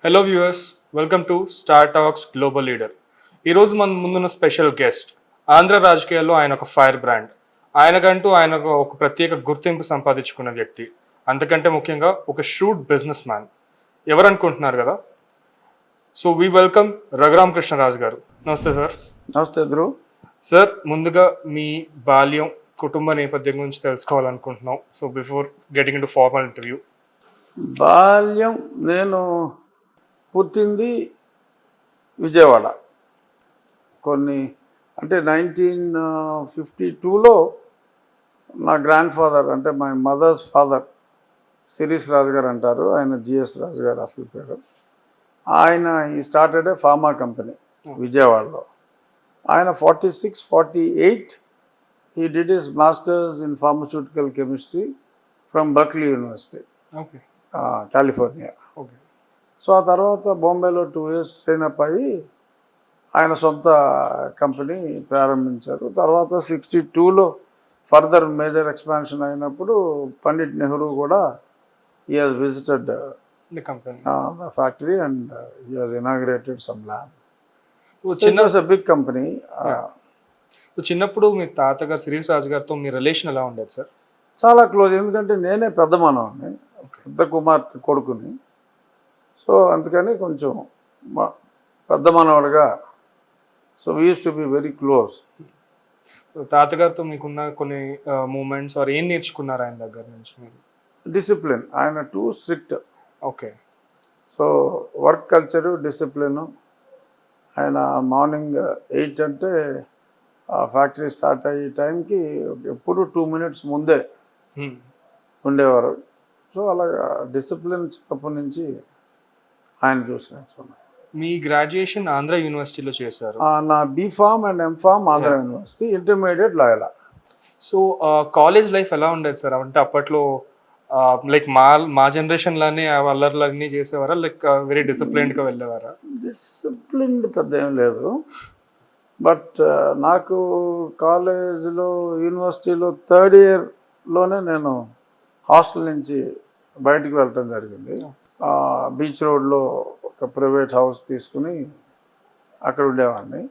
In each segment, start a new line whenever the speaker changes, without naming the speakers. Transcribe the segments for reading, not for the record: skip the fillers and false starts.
Hello viewers, welcome to star talks global leader. ఈరోజు మన ముందున్న స్పెషల్ గెస్ట్. ఆంధ్ర రాజకీయాల్లో ఆయన ఒక ఫైర్ బ్రాండ్. ఆయన ఒక ప్రత్యేక గుర్తింపు సంపాదించుకున్న వ్యక్తి. అంతకంటే ముఖ్యంగా ఒక షూట్ బిజినెస్ మ్యాన్. ఎవరు అనుకుంటున్నారు కదా? So we welcome Raghuram Krishnaraju గారు. నమస్తే సార్.
నమస్తే ధ్రువ్.
సార్, ముందుగా మీ బాల్యం, కుటుంబ నేపథ్యం గురించి తెలుసుకోవాలనుకుంటున్నాం. So before getting into formal interview,
బాల్యం నేను పుట్టింది విజయవాడ. అంటే 1952లో నా గ్రాండ్ ఫాదర్, అంటే my mother's father, Shirish Raju garu అంటారు, ఆయన జిఎస్ రాజు గారు అసలు పేరు. ఆయన ఈ స్టార్టెడ్ ఏ ఫార్మా కంపెనీ విజయవాడలో. ఆయన 46-48 he did his masters in pharmaceutical chemistry from Berkeley University, California. So ఆ తర్వాత బాంబేలో 2 years ట్రైన్ అప్ అయ్యి ఆయన సొంత కంపెనీ ప్రారంభించారు. తర్వాత 62లో ఫర్దర్ మేజర్ ఎక్స్పాన్షన్ అయినప్పుడు పండిట్ నెహ్రూ కూడా he has visited
the company,
the factory and he has inaugurated some lab. Big company.
చిన్నప్పుడు మీ తాతగారు శిరీష్ రాజు గారితో మీ రిలేషన్ ఎలా ఉండేది సార్?
చాలా క్లోజ్, ఎందుకంటే నేనే పెద్ద మనవాడిని, పెద్ద కుమార్తె కొడుకుని. సో అందుకని కొంచెం పెద్ద మనవాడుగా. So we used to be very close.
So తాతగారితో మీకున్న కొన్ని మూమెంట్స్ ఆర్ ఏం నేర్చుకున్నారు ఆయన దగ్గర నుంచి మీరు?
డిసిప్లిన్. ఆయన two strict.
Okay.
So work culture, discipline. ఆయన మార్నింగ్ 8 అంటే ఫ్యాక్టరీ స్టార్ట్ అయ్యే టైంకి ఎప్పుడు 2 minutes ముందే ఉండేవారు. సో అలాగా డిసిప్లిన్ చిన్నప్పటి నుంచి ఆయన చూసి నేర్చుకున్నాను.
మీ గ్రాడ్యుయేషన్ ఆంధ్ర యూనివర్సిటీలో చేశారు.
నా B Pharm and M Pharm Andhra university, intermediate Loyola.
So college life ఎలా ఉండేది సార్? అంటే అప్పట్లో లైక్ మా జనరేషన్ లానే అల్లర్లన్నీ చేసేవారా, లైక్ వెరీ డిసిప్లైన్డ్గా వెళ్ళేవారా?
డిసిప్లిన్డ్ పెద్ద ఏం లేదు, బట్ నాకు కాలేజీలో, యూనివర్సిటీలో 3rd yearలోనే నేను హాస్టల్ నుంచి బయటికి వెళ్ళటం జరిగింది. బీచ్ రోడ్లో ఒక ప్రైవేట్ హౌస్ తీసుకుని అక్కడ ఉండేవాడిని.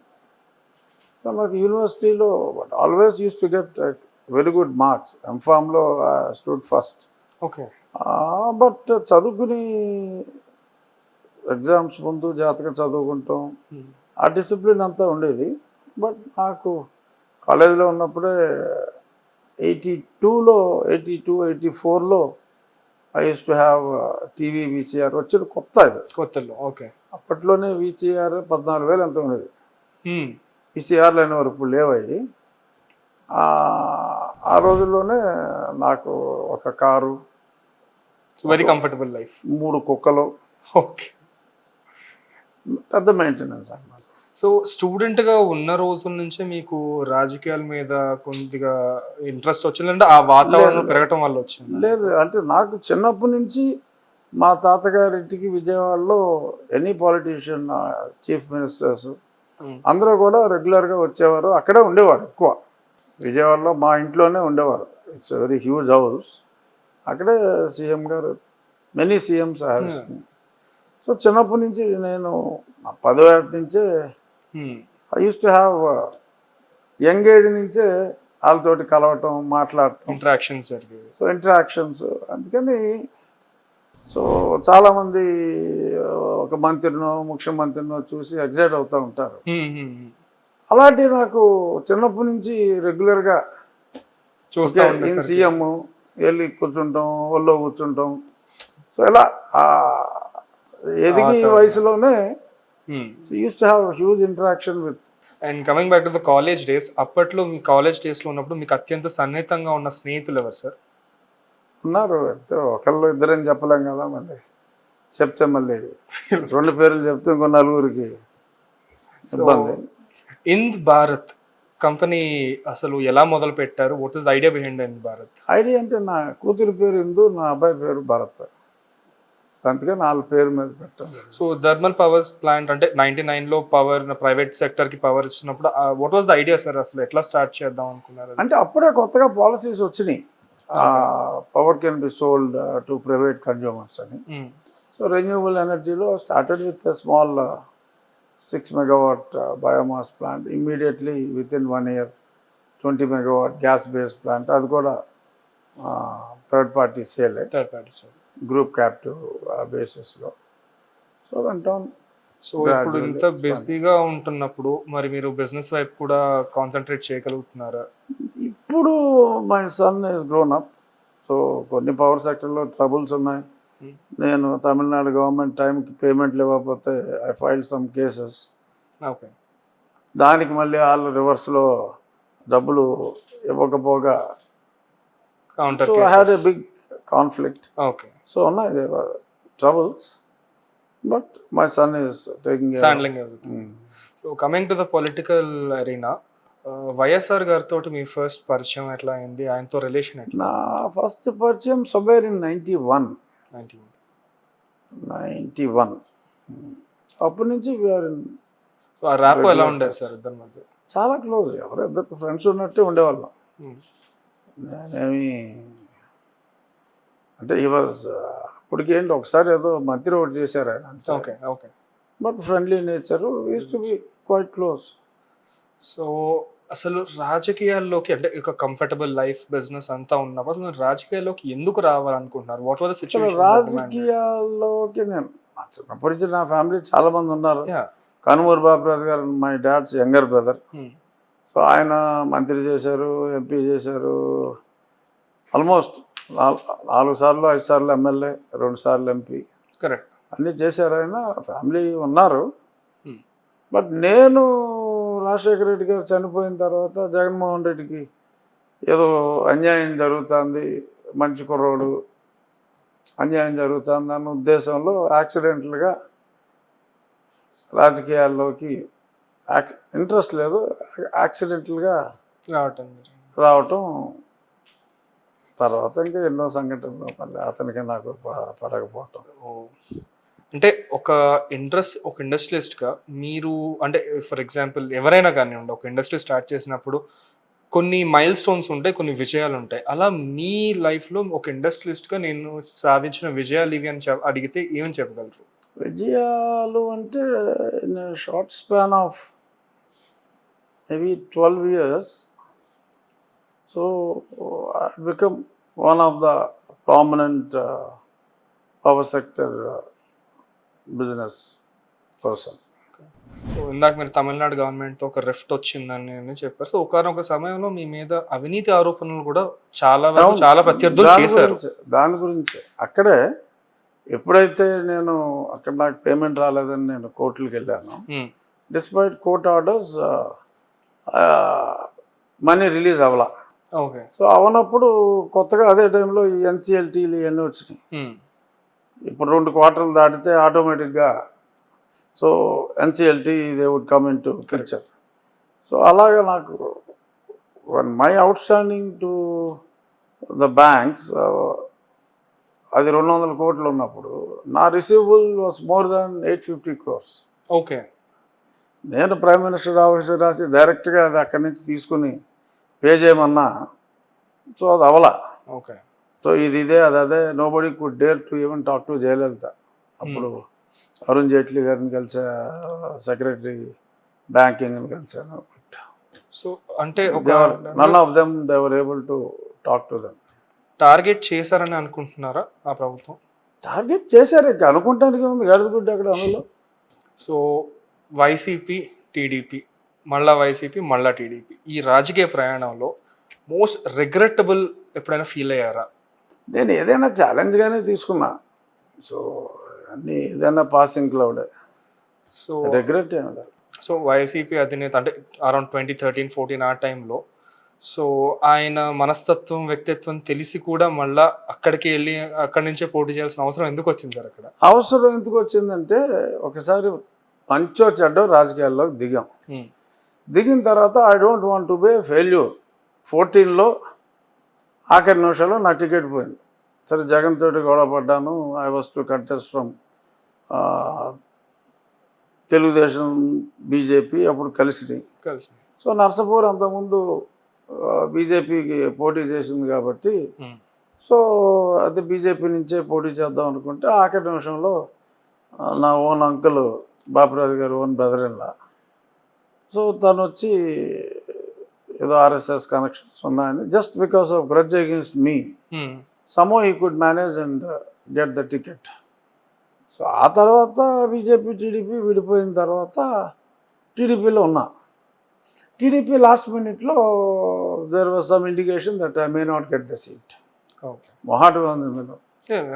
సో నాకు యూనివర్సిటీలో always used to get very good marks. ఎంఫామ్లో స్టూడ్ ఫస్ట్.
ఓకే.
బట్ చదువుకుని ఎగ్జామ్స్ ముందు జాగ్రత్తగా చదువుకుంటాం, ఆ డిసిప్లిన్ అంతా ఉండేది. బట్ నాకు కాలేజీలో ఉన్నప్పుడే 82-84లో I used to have TV VCR వచ్చిన కొత్తలో.
ఓకే.
అప్పట్లోనే వీసీఆర్ 14,000 ఎంత ఉండేది. వీసీఆర్లు అనేవారు, ఇప్పుడు లేవయ్యి. ఆ రోజుల్లోనే నాకు ఒక కారు,
వెరీ కంఫర్టబుల్ లైఫ్,
3 కుక్కలు.
ఓకే.
పెద్ద మెయింటెనెన్స్ అన్నమాట.
సో స్టూడెంట్గా ఉన్న రోజుల నుంచే మీకు రాజకీయాల మీద కొద్దిగా ఇంట్రెస్ట్ వచ్చిందంటే ఆ వాతావరణం పెరగటం వల్ల వచ్చింది?
లేదు, అంటే నాకు చిన్నప్పటి నుంచి మా తాతగారింటికి విజయవాడలో ఎనీ పాలిటీషియన్, చీఫ్ మినిస్టర్స్ అందరూ కూడా రెగ్యులర్గా వచ్చేవారు. అక్కడే ఉండేవారు ఎక్కువ. విజయవాడలో మా ఇంట్లోనే ఉండేవారు. It's very huge house. అక్కడే సీఎం గారు, many CMs have seen. So చిన్నప్పటి నుంచి నేను 10వ ఏట నుంచే I used to have young age నుంచే వాళ్ళతోటి కలవటం, మాట్లాడటం,
ఇంటరాక్షన్స్ జరిగేవి.
So interactions. అందుకని సో చాలామంది ఒక మంత్రినో ముఖ్యమంత్రినో చూసి ఎగ్జైట్ అవుతూ ఉంటారు. అలాంటివి నాకు చిన్నప్పటి నుంచి రెగ్యులర్గా
చూస్తా
సీఎం వెళ్ళి కూర్చుంటాం, ఒళ్ళో కూర్చుంటాం. సో ఇలా ఎదిగి వయసులోనే use to have huge interaction with.
And coming back to the college days, అప్పట్లో మీ కాలేజ్ డేస్లో ఉన్నప్పుడు మీకు అత్యంత సన్నిహితంగా ఉన్న స్నేహితులు ఎవరు సార్?
ఉన్నారు, ఒకళ్ళు ఇద్దరని చెప్పలేం కదా, మళ్ళీ చెప్తే మళ్ళీ 2 పేర్లు చెప్తే ఇంకో 4గురికి ఇబ్బంది.
ఇంద్ భారత్ కంపెనీ అసలు ఎలా మొదలు పెట్టారు? What is idea behind Ind Bharat?
Idea అంటే నా కూతురి పేరు ఇందు, నా అబ్బాయి పేరు భరత్. అందుకే 4 పేరు మీద పెట్టాను.
సో థర్మల్ పవర్ ప్లాంట్ అంటే 99లో పవర్, ప్రైవేట్ సెక్టర్కి పవర్ ఇచ్చినప్పుడు what was the idea sir? అసలు ఎట్లా స్టార్ట్ చేద్దాం అనుకున్నారు?
అంటే అప్పుడే కొత్తగా పాలసీస్ వచ్చినాయి, power can be sold to private consumers అని. సో రెన్యూవబుల్ ఎనర్జీలో started with a small 6 megawatt biomass plant. Immediately within 1 year 20 megawatt gas based plant. అది కూడా థర్డ్ పార్టీ సేలే,
third party sir.
Group captive బేసిస్లో. So వెంట
so ఇప్పుడు ఇంత బిజీగా ఉంటున్నప్పుడు మరి మీరు బిజినెస్ వైపు కూడా కాన్సన్ట్రేట్ చేయగలుగుతున్నారా?
ఇప్పుడు my son is grown up. So కొన్ని పవర్ సెక్టర్లో ట్రబుల్స్ ఉన్నాయి. నేను తమిళనాడు గవర్నమెంట్ టైంకి పేమెంట్లు ఇవ్వకపోతే I file some cases.
Okay.
దానికి మళ్ళీ వాళ్ళు రివర్స్లో డబ్బులు ఇవ్వకపోగా
counter
so I had a big conflict.
Okay.
So ఉన్నాయి troubles, but my son is taking
handling everything. So coming to the political arena, YSR గారితో మీ ఫస్ట్ పరిచయం ఎట్లా అయింది? ఆయనతో రిలేషన్ ఎట్లా?
నా ఫస్ట్ పరిచయం సమ్వేర్ ఇన్ 91.
91.
సో అప్పటి నుంచి వీఆర్ ఇన్.
సో ఆ ర్యాప్ ఎలా ఉండేది సార్ ఇద్దరి మధ్య?
చాలా క్లోజ్, ఎవరు ఇద్దరు ఫ్రెండ్స్ ఉన్నట్టే ఉండేవాళ్ళం. నేనేమి అంటే ఈ వాజ్ అప్పటికేంటి ఒకసారి ఏదో మంత్రి ఒకటి చేశారు ఆయన అంతే.
Okay. Okay.
But friendly nature, use to B quiet close.
So అసలు రాజకీయాల్లోకి అంటే ఒక కంఫర్టబుల్ లైఫ్ బిజినెస్ అంతా ఉన్నప్పుడు అసలు మీరు రాజకీయాల్లోకి ఎందుకు రావాలనుకుంటున్నారు? వాట్ వాస్ ద
అసలు
సిచువేషన్?
రాజకీయాల్లోకి నేను చిన్నప్పటి నుంచి నా ఫ్యామిలీ చాలా మంది ఉన్నారు. కనుమూరు బాబురాజు గారు my dad's younger brother. So ఆయన మంత్రి చేశారు, ఎంపీ చేశారు, ఆల్మోస్ట్ 4 సార్లు 5 సార్లు ఎమ్మెల్యే, 2 సార్లు ఎంపీ,
కరెక్ట్,
అన్నీ చేశారు. ఆయన ఫ్యామిలీ ఉన్నారు. బట్ నేను రాజశేఖర రెడ్డి గారు చనిపోయిన తర్వాత జగన్మోహన్ రెడ్డికి ఏదో అన్యాయం జరుగుతుంది, మంచి కుర్రోడు, అన్యాయం జరుగుతుంది అన్న ఉద్దేశంలో యాక్సిడెంటల్గా రాజకీయాల్లోకి ఇంట్రెస్ట్ లేదు, యాక్సిడెంటల్గా రావటం. తర్వాత ఇంకా ఎన్నో సంఘటనలు మళ్ళీ అతనికి నాకు పడకపోవటం.
అంటే ఒక ఇండస్ట్రియలిస్ట్గా మీరు అంటే ఫర్ ఎగ్జాంపుల్ ఎవరైనా కానివ్వండి, ఒక ఇండస్ట్రీ స్టార్ట్ చేసినప్పుడు కొన్ని మైల్ స్టోన్స్ ఉంటాయి, కొన్ని విజయాలు ఉంటాయి. అలా మీ లైఫ్లో ఒక ఇండస్ట్రియలిస్ట్గా నేను సాధించిన విజయాలు ఇవి అని అడిగితే ఏమని చెప్పగలరు?
విజయాలు అంటే in short span of maybe 12 years, so I become one of the prominent power sector business person.
So ఇందాక మీరు తమిళనాడు గవర్నమెంట్తో ఒక రిఫ్ట్ వచ్చిందని చెప్పారు. సో ఒకనొక సమయంలో మీ మీద అవినీతి ఆరోపణలు కూడా చాలా ప్రత్యర్థులు చేశారు.
దాని గురించి అక్కడే ఎప్పుడైతే నేను అక్కడ నాకు పేమెంట్ రాలేదని నేను కోర్టులకు వెళ్ళాను, despite court orders money release అవ్వాల.
ఓకే.
సో అవనప్పుడు కొత్తగా అదే టైంలో ఈ ఎన్సిఎల్టీలు ఇవన్నీ వచ్చినాయి. ఇప్పుడు 2 quarters దాటితే ఆటోమేటిక్గా so NCLT they would come into picture. So అలాగా నాకు my outstanding to the banks అది 200 కోట్లు ఉన్నప్పుడు నా receivable was more than 850 crores.
Okay.
నేను ప్రైమ్ మినిస్టర్ ఆఫీస్ రాసి డైరెక్ట్గా అది అక్కడి నుంచి తీసుకుని పే చేయమన్నా, సో అది అవలా.
ఓకే.
సో ఇదే అదే nobody could dare to even talk to Jayalalithaa. అప్పుడు అరుణ్ జైట్లీ గారిని కలిసా, సెక్రటరీ బ్యాంకింగ్ని కలిసాను.
సో అంటే
none of them they were able to talk to them.
Target చేశారని అనుకుంటున్నారా ఆ ప్రభుత్వం?
టార్గెట్ చేశారు, ఇక అనుకుంటానికి ఉంది, గడుగుడ్డ అక్కడ అందులో.
సో వైసీపీ టీడీపీ, మళ్ళా వైసీపీ మళ్ళా టీడీపీ, ఈ రాజకీయ ప్రయాణంలో మోస్ట్ రిగ్రెటబుల్ ఎప్పుడైనా ఫీల్ అయ్యారా?
నేను ఏదైనా ఛాలెంజ్గానే తీసుకున్నా. సో అన్నీ ఏదైనా పాసింగ్ క్లౌడే.
సో
రిగ్రెట్ ఏమి లేదు.
సో వైసీపీ అధినేత అంటే అరౌండ్ 2013-14 ఆ టైంలో సో ఆయన మనస్తత్వం వ్యక్తిత్వం తెలిసి కూడా మళ్ళా అక్కడికి వెళ్ళి అక్కడి నుంచే పోటీ చేయాల్సిన అవసరం ఎందుకు వచ్చింది సార్? అక్కడ
అవసరం ఎందుకు వచ్చిందంటే ఒకసారి మంచో చెడ్డో రాజకీయాల్లోకి దిగిన తర్వాత I don't want to be failure. 14లో ఆఖరి నిమిషంలో నా టికెట్ పోయింది. సరే జగన్ తోటి గొడవ పడ్డాను. I was to contest from Telugu Desam BJP అప్పుడు కలిసి. సో నర్సాపూర్ అంతకుముందు బీజేపీకి పోటీ చేసింది కాబట్టి సో అది బీజేపీ నుంచే పోటీ చేద్దాం అనుకుంటే ఆఖరి నిమిషంలో నా own uncle Bapiraju garu own brother in law, so తను వచ్చి ఏదో ఆర్ఎస్ఎస్ కనెక్షన్స్ ఉన్నాయని just because of grudge against me somehow he could manage and get the ticket. So ఆ తర్వాత బీజేపీ టీడీపీ విడిపోయిన తర్వాత టీడీపీలో ఉన్నా. టీడీపీ లాస్ట్ మినిట్లో there was some indication that I may not get the seat.
Okay.
మొహాటం ఉంది ఇందులో.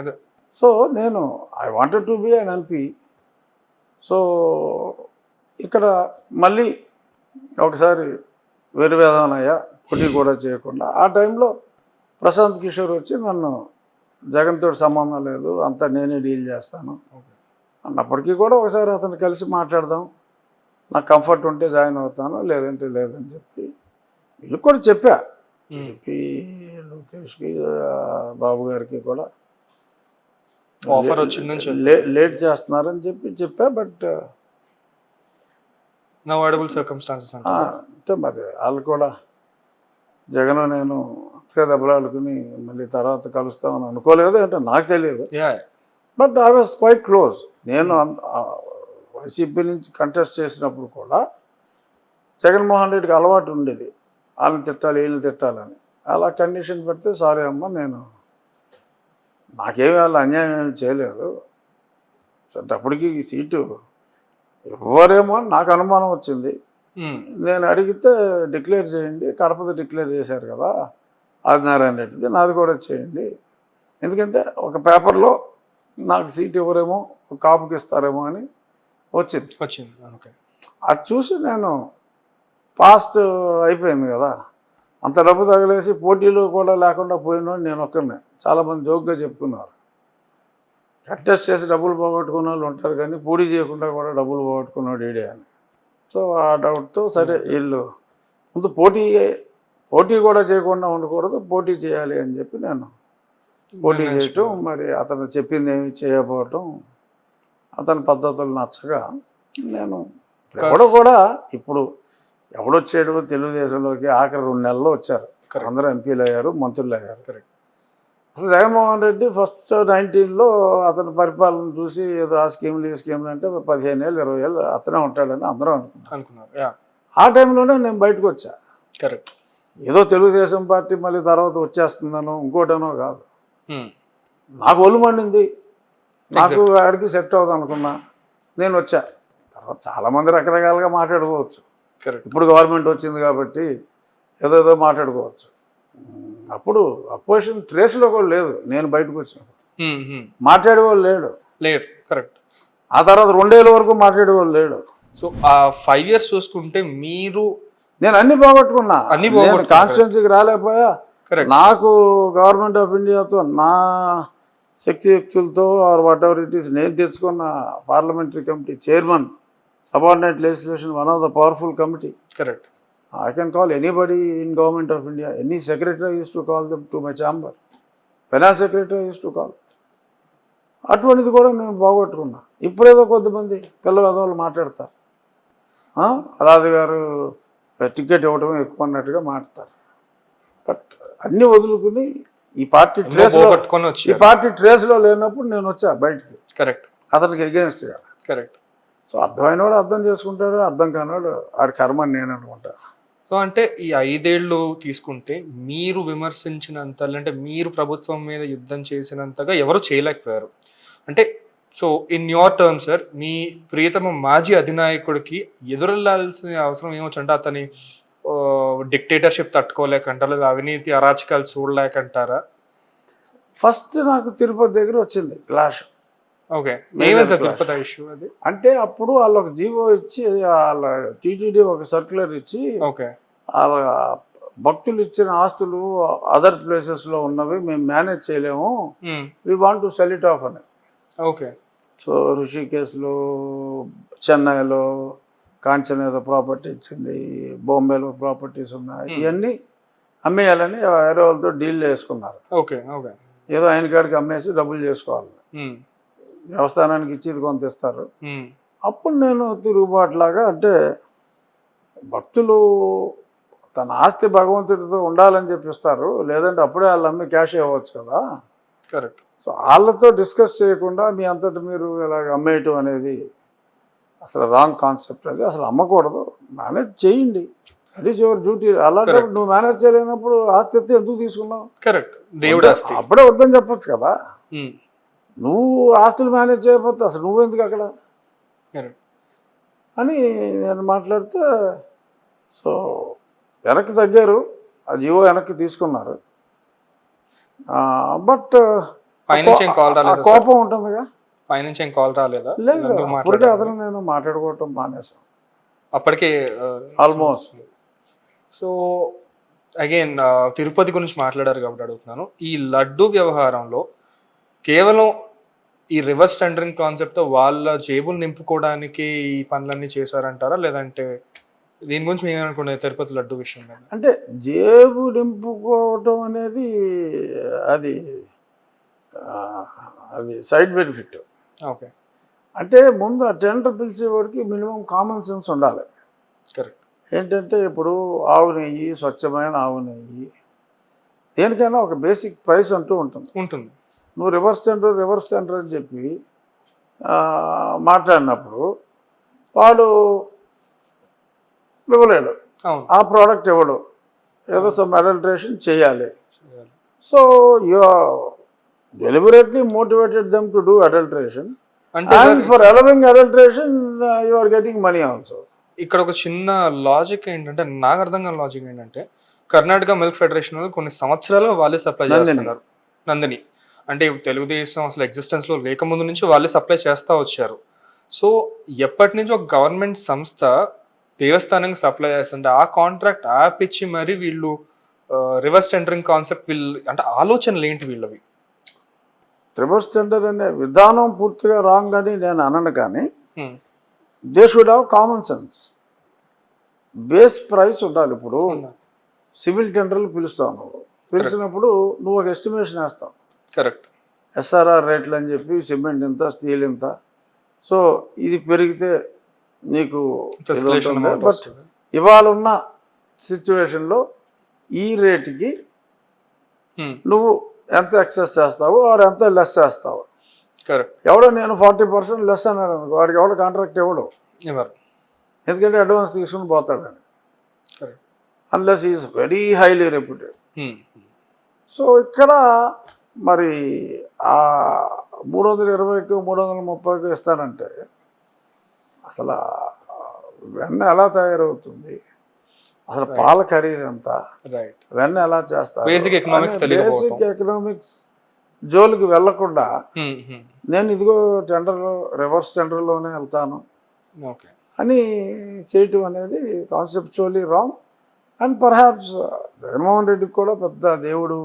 అదే.
సో నేను I wanted to be an MP. So ఇక్కడ మళ్ళీ ఒకసారి వెరివేదనయ్యా పోటీ కూడా చేయకుండా. ఆ టైంలో ప్రశాంత్ కిషోర్ వచ్చి నన్ను జగన్తో సంబంధం లేదు అంతా నేనే డీల్ చేస్తాను అన్నప్పటికీ కూడా ఒకసారి అతను కలిసి మాట్లాడదాం, నాకు కంఫర్ట్ ఉంటే జాయిన్ అవుతాను లేదంటే లేదని చెప్పి వీళ్ళు కూడా చెప్పా. చెప్పి లోకేష్కి బాబు గారికి కూడా
ఆఫర్ వచ్చిందని
లేట్ చేస్తున్నారని చెప్పా. బట్
నో అవాయిడబుల్ సర్కమ్స్టాన్సెస్
అంటే మరి వాళ్ళు కూడా జగన్ నేను అంతగా దెబ్బలాడుకుని మళ్ళీ తర్వాత కలుస్తామని అనుకోలేదు అంటే నాకు తెలియదు. But I was quite close. నేను వైసీపీ నుంచి కంటెస్ట్ చేసినప్పుడు కూడా జగన్మోహన్ రెడ్డికి అలవాటు ఉండేది వాళ్ళని తిట్టాలి వీళ్ళని తిట్టాలని. అలా కండిషన్ పెడితే సారీ అమ్మ నేను నాకేమి వాళ్ళు అన్యాయం ఏమి చేయలేదు, సో అప్పటికి ఈ సీటు ఎవరేమో అని నాకు అనుమానం వచ్చింది. నేను అడిగితే డిక్లేర్ చేయండి, కడపది డిక్లేర్ చేశారు కదా ఆదినారాయణ రెడ్డిది, నాది కూడా చేయండి, ఎందుకంటే ఒక పేపర్లో నాకు సీట్ ఎవరేమో కాపుకి ఇస్తారేమో అని వచ్చింది.
ఓకే.
అది చూసి నేను పాస్ట్ అయిపోయింది కదా, అంత డబ్బు తగిలేసి పోటీలో కూడా లేకుండా పోయినోడు నేను ఒక్కనే. చాలామంది జోక్గా చెప్పుకున్నారు కంటెస్ట్ చేసి డబ్బులు పోగొట్టుకున్న వాళ్ళు ఉంటారు కానీ పోటీ చేయకుండా కూడా డబ్బులు పోగొట్టుకున్నాడు ఈడే అని. సో ఆ డౌట్తో సరే వీళ్ళు ముందు పోటీ కూడా చేయకుండా ఉండకూడదు, పోటీ చేయాలి అని చెప్పి నేను పోటీ చేయటం, మరి అతను చెప్పింది ఏమి చేయకపోవటం, అతని పద్ధతులు నచ్చగా నేను కూడా ఇప్పుడు ఎవడొచ్చాడు తెలుగుదేశంలోకి ఆఖరి 2 నెలల్లో వచ్చారు, అందరూ ఎంపీలు అయ్యారు, మంత్రులు అయ్యారు.
కరెక్ట్.
అసలు జగన్మోహన్ రెడ్డి ఫస్ట్ 19లో అతని పరిపాలన చూసి ఏదో ఆ స్కీమ్లు ఈ స్కీమ్లు అంటే 15 ఏళ్ళు 20 ఏళ్ళు అతనే ఉంటాడని అందరూ అనుకున్నారు. ఆ టైంలోనే నేను బయటకు వచ్చా.
కరెక్ట్.
ఏదో తెలుగుదేశం పార్టీ మళ్ళీ తర్వాత వచ్చేస్తుందనో ఇంకోటనో కాదు, నాకు ఒళ్ళు మండింది, నాకు ఆడికి సెట్ అవుతుంది అనుకున్నా, నేను వచ్చా. తర్వాత చాలామంది రకరకాలుగా మాట్లాడుకోవచ్చు, ఇప్పుడు గవర్నమెంట్ వచ్చింది కాబట్టి ఏదో మాట్లాడుకోవచ్చు. అప్పుడు అపోజిషన్ ట్రేస్లో కూడా లేదు, నేను బయటకు వచ్చినప్పుడు మాట్లాడేవాళ్ళు లేడు.
కరెక్ట్.
ఆ తర్వాత 2 ఏళ్ళ వరకు మాట్లాడేవాళ్ళు లేడు.
సో ఆ 5 years చూసుకుంటే
నేను అన్ని పోగొట్టుకున్నా, కాన్స్టిట్యున్సీకి రాలేకపోయా. నాకు గవర్నమెంట్ ఆఫ్ ఇండియాతో నా శక్తియుక్తులతో or whatever it is నేను తెచ్చుకున్న parliamentary committee chairman, subordinate legislation, one of the powerful committee.
Correct.
I can call anybody in government of India, any secretary I used to call them to my chamber, finance secretary I used to call. అటువంటిది కూడా నేను పోగొట్టుకున్నా. ఇప్పుడేదో కొద్దిమంది పిల్లవాళ్ళు మాట్లాడతారు, రాజు గారు ticket ఇవ్వడం ఎక్కువ అన్నట్టుగా మాట్లాడతారు. బట్ అన్నీ వదులుకుని ఈ పార్టీ ట్రేస్లో లేనప్పుడు నేను వచ్చా బయటికి.
కరెక్ట్.
అతనికి ఎగెన్స్ట్గా.
కరెక్ట్.
సో అర్థమైనవాడు అర్థం చేసుకుంటాడు, అర్థం కానివాడు ఆడి కర్మ అని నేను అనుకుంటా.
సో అంటే ఈ 5 ఏళ్ళు తీసుకుంటే మీరు విమర్శించినంత, అంటే మీరు ప్రభుత్వం మీద యుద్ధం చేసినంతగా ఎవరు చేయలేకపోయారు. అంటే so in your term sir, మీ ప్రియతమ మాజీ అధినాయకుడికి ఎదురెళ్లాల్సిన అవసరం ఏమొచ్చు అంటే అతని డిక్టేటర్షిప్ తట్టుకోలేకంటారా, లేదా అవినీతి అరాచకాలు చూడలేకంటారా?
ఫస్ట్ నాకు తిరుపతి దగ్గర వచ్చింది క్లాష్.
ఓకే. ఏమైంది సార్ తిరుపతి ఇష్యూ? అది
అంటే అప్పుడు వాళ్ళు ఒక జీవో ఇచ్చి, వాళ్ళ టీటీడీ ఒక సర్క్యులర్ ఇచ్చి,
ఓకే,
వాళ్ళ భక్తులు ఇచ్చిన ఆస్తులు అదర్ ప్లేసెస్లో ఉన్నవి మేము మేనేజ్ చేయలేము, we want to sell it of అని.
ఓకే.
సో ఋషికేశ్లో, చెన్నైలో కాంచన ఏదో ప్రాపర్టీ ఇచ్చింది, బాంబేలో ప్రాపర్టీస్ ఉన్నాయి, ఇవన్నీ అమ్మేయాలని వేరే వాళ్ళతో డీల్ చేసుకున్నారు.
ఓకే. ఓకే.
ఏదో ఆయన కాడికి అమ్మేసి డబ్బులు చేసుకోవాలి, దేవస్థానానికి ఇచ్చేది కొంత ఇస్తారు. అప్పుడు నేను తిరుగుబాటులాగా, అంటే భక్తులు తన ఆస్తి భగవంతుడితో ఉండాలని చెప్పిస్తారు, లేదంటే అప్పుడే వాళ్ళు అమ్మి క్యాష్ ఇవ్వచ్చు కదా.
కరెక్ట్.
సో వాళ్ళతో డిస్కస్ చేయకుండా మీ అంతటి మీరు ఇలాగ అమ్మేయటం అనేది అసలు రాంగ్ కాన్సెప్ట్. అది అసలు అమ్మకూడదు, మేనేజ్ చేయండి, దట్ ఈస్ యువర్ డ్యూటీ. అలాగే నువ్వు మేనేజ్ చేయలేనప్పుడు ఆస్తి ఎత్తి ఎందుకు తీసుకున్నావు?
కరెక్ట్. దేవుడు ఆస్తి.
అప్పుడే వద్దని చెప్పొచ్చు కదా.
ఉమ్.
నువ్వు ఆస్తులు మేనేజ్ చేయకపోతే అసలు నువ్వెందుకు అక్కడ
కరెక్ట్.
అని నేను మాట్లాడితే, సో వెనక్కి తగ్గారు, ఆ జీవో వెనక్కి తీసుకున్నారు. బట్
పైనుంచి ఏం కాల్ రాలేదా సార్?
కోపం ఉంటుందిగా.
పైనుంచి ఏం కాల్ రాలేదా?
లేదు,
ఎందుకు
అప్పటికే
మాట్లాడారు?
అతను నేను మాట్లాడుకోవటం మానేశాను
అప్పటికే
ఆల్మోస్ట్.
సో అగైన్ తిరుపతి గురించి మాట్లాడారు కాబట్టి అడుగుతున్నాను. ఈ లడ్డు వ్యవహారంలో కేవలం ఈ రివర్స్ టెండరింగ్ కాన్సెప్ట్తో వాళ్ళ జేబులు నింపుకోవడానికి ఈ పనులన్నీ చేశారంటారా, లేదంటే దీని గురించి మేము అనుకునే తిరుపతి లడ్డు విషయం మీద?
అంటే జేబు నింపుకోవటం అనేది అది అది సైడ్ బెనిఫిట్.
ఓకే.
అంటే ముందు ఆ టెండర్ పిలిచేవాడికి మినిమం కామన్ సెన్స్ ఉండాలి.
కరెక్ట్.
ఏంటంటే ఇప్పుడు ఆవు నెయ్యి, స్వచ్ఛమైన ఆవు నెయ్యి, దేనికైనా ఒక బేసిక్ ప్రైస్ అంటూ ఉంటుంది. నువ్వు రివర్స్ టెండర్ అని చెప్పి మాట్లాడినప్పుడు వాడు ఇవ్వలేడు, ఆ ప్రోడక్ట్ ఇవ్వడు, ఏదో సమ్ అడల్ట్రేషన్ చేయాలి. So you deliberately motivated them to do adulteration, and for allowing adulteration you are getting money also.
ఇక్కడ ఒక చిన్న లాజిక్ ఏంటంటే, నాకు అర్థం కాని లాజిక్ ఏంటంటే, కర్ణాటక మిల్క్ ఫెడరేషన్ వాళ్ళు కొన్ని సంవత్సరాలుగా వాళ్ళే సప్లై చేస్తున్నారు నందిని. అంటే తెలుగుదేశం అసలు ఎగ్జిస్టెన్స్ లో లేకముందు నుంచి వాళ్ళే సప్లై చేస్తూ వచ్చారు. సో ఎప్పటి నుంచి ఒక గవర్నమెంట్ సంస్థ దేవస్థానానికి సప్లై చేస్తుంటే ఆ కాంట్రాక్ట్ యాప్ ఇచ్చి మరి వీళ్ళు రివర్స్ టెండరింగ్ కాన్సెప్ట్ వీళ్ళు అంటే ఆలోచనలు ఏంటి వీళ్ళవి?
రివర్స్ టెండర్ అనే విధానం పూర్తిగా రాంగ్ అని నేను అనను, కానీ they should have common sense. Base price ఉండాలి. ఇప్పుడు సివిల్ టెండర్లు పిలుస్తావు, నువ్వు పిలిచినప్పుడు నువ్వు ఒక ఎస్టిమేషన్ వేస్తావు.
కరెక్ట్.
ఎస్ఆర్ఆర్ రేట్లు అని చెప్పి సిమెంట్ ఇంత, స్టీల్ ఇంత, సో ఇది పెరిగితే నీకు ఉంటుంది. బట్ ఇవాళ ఉన్న సిచ్యువేషన్లో ఈ రేటుకి నువ్వు ఎంత ఎక్సెస్ చేస్తావు ఆర్ ఎంత లెస్ చేస్తావు.
కరెక్ట్.
ఎవడో నేను 40% లెస్ అన్నాడు అనుకో, వాడికి ఎవడో కాంట్రాక్ట్ ఇవ్వడు, ఎందుకంటే అడ్వాన్స్ తీసుకుని పోతాడని, unless is very highly reputed. So ఇక్కడ మరి ఆ 320కి 330కి ఇస్తానంటే అసలు వెన్న ఎలా తయారవుతుంది, అసలు పాల ఖరీదు ఎంత, వెన్న ఎలా చేస్తారు, బేసిక్ ఎకనామిక్స్ జోలికి వెళ్లకుండా నేను ఇదిగో రివర్స్ టెండర్లోనే వెళ్తాను అని చేయటం అనేది conceptually wrong. And perhaps Jaganmohan రెడ్డికి కూడా పెద్ద దేవుడు,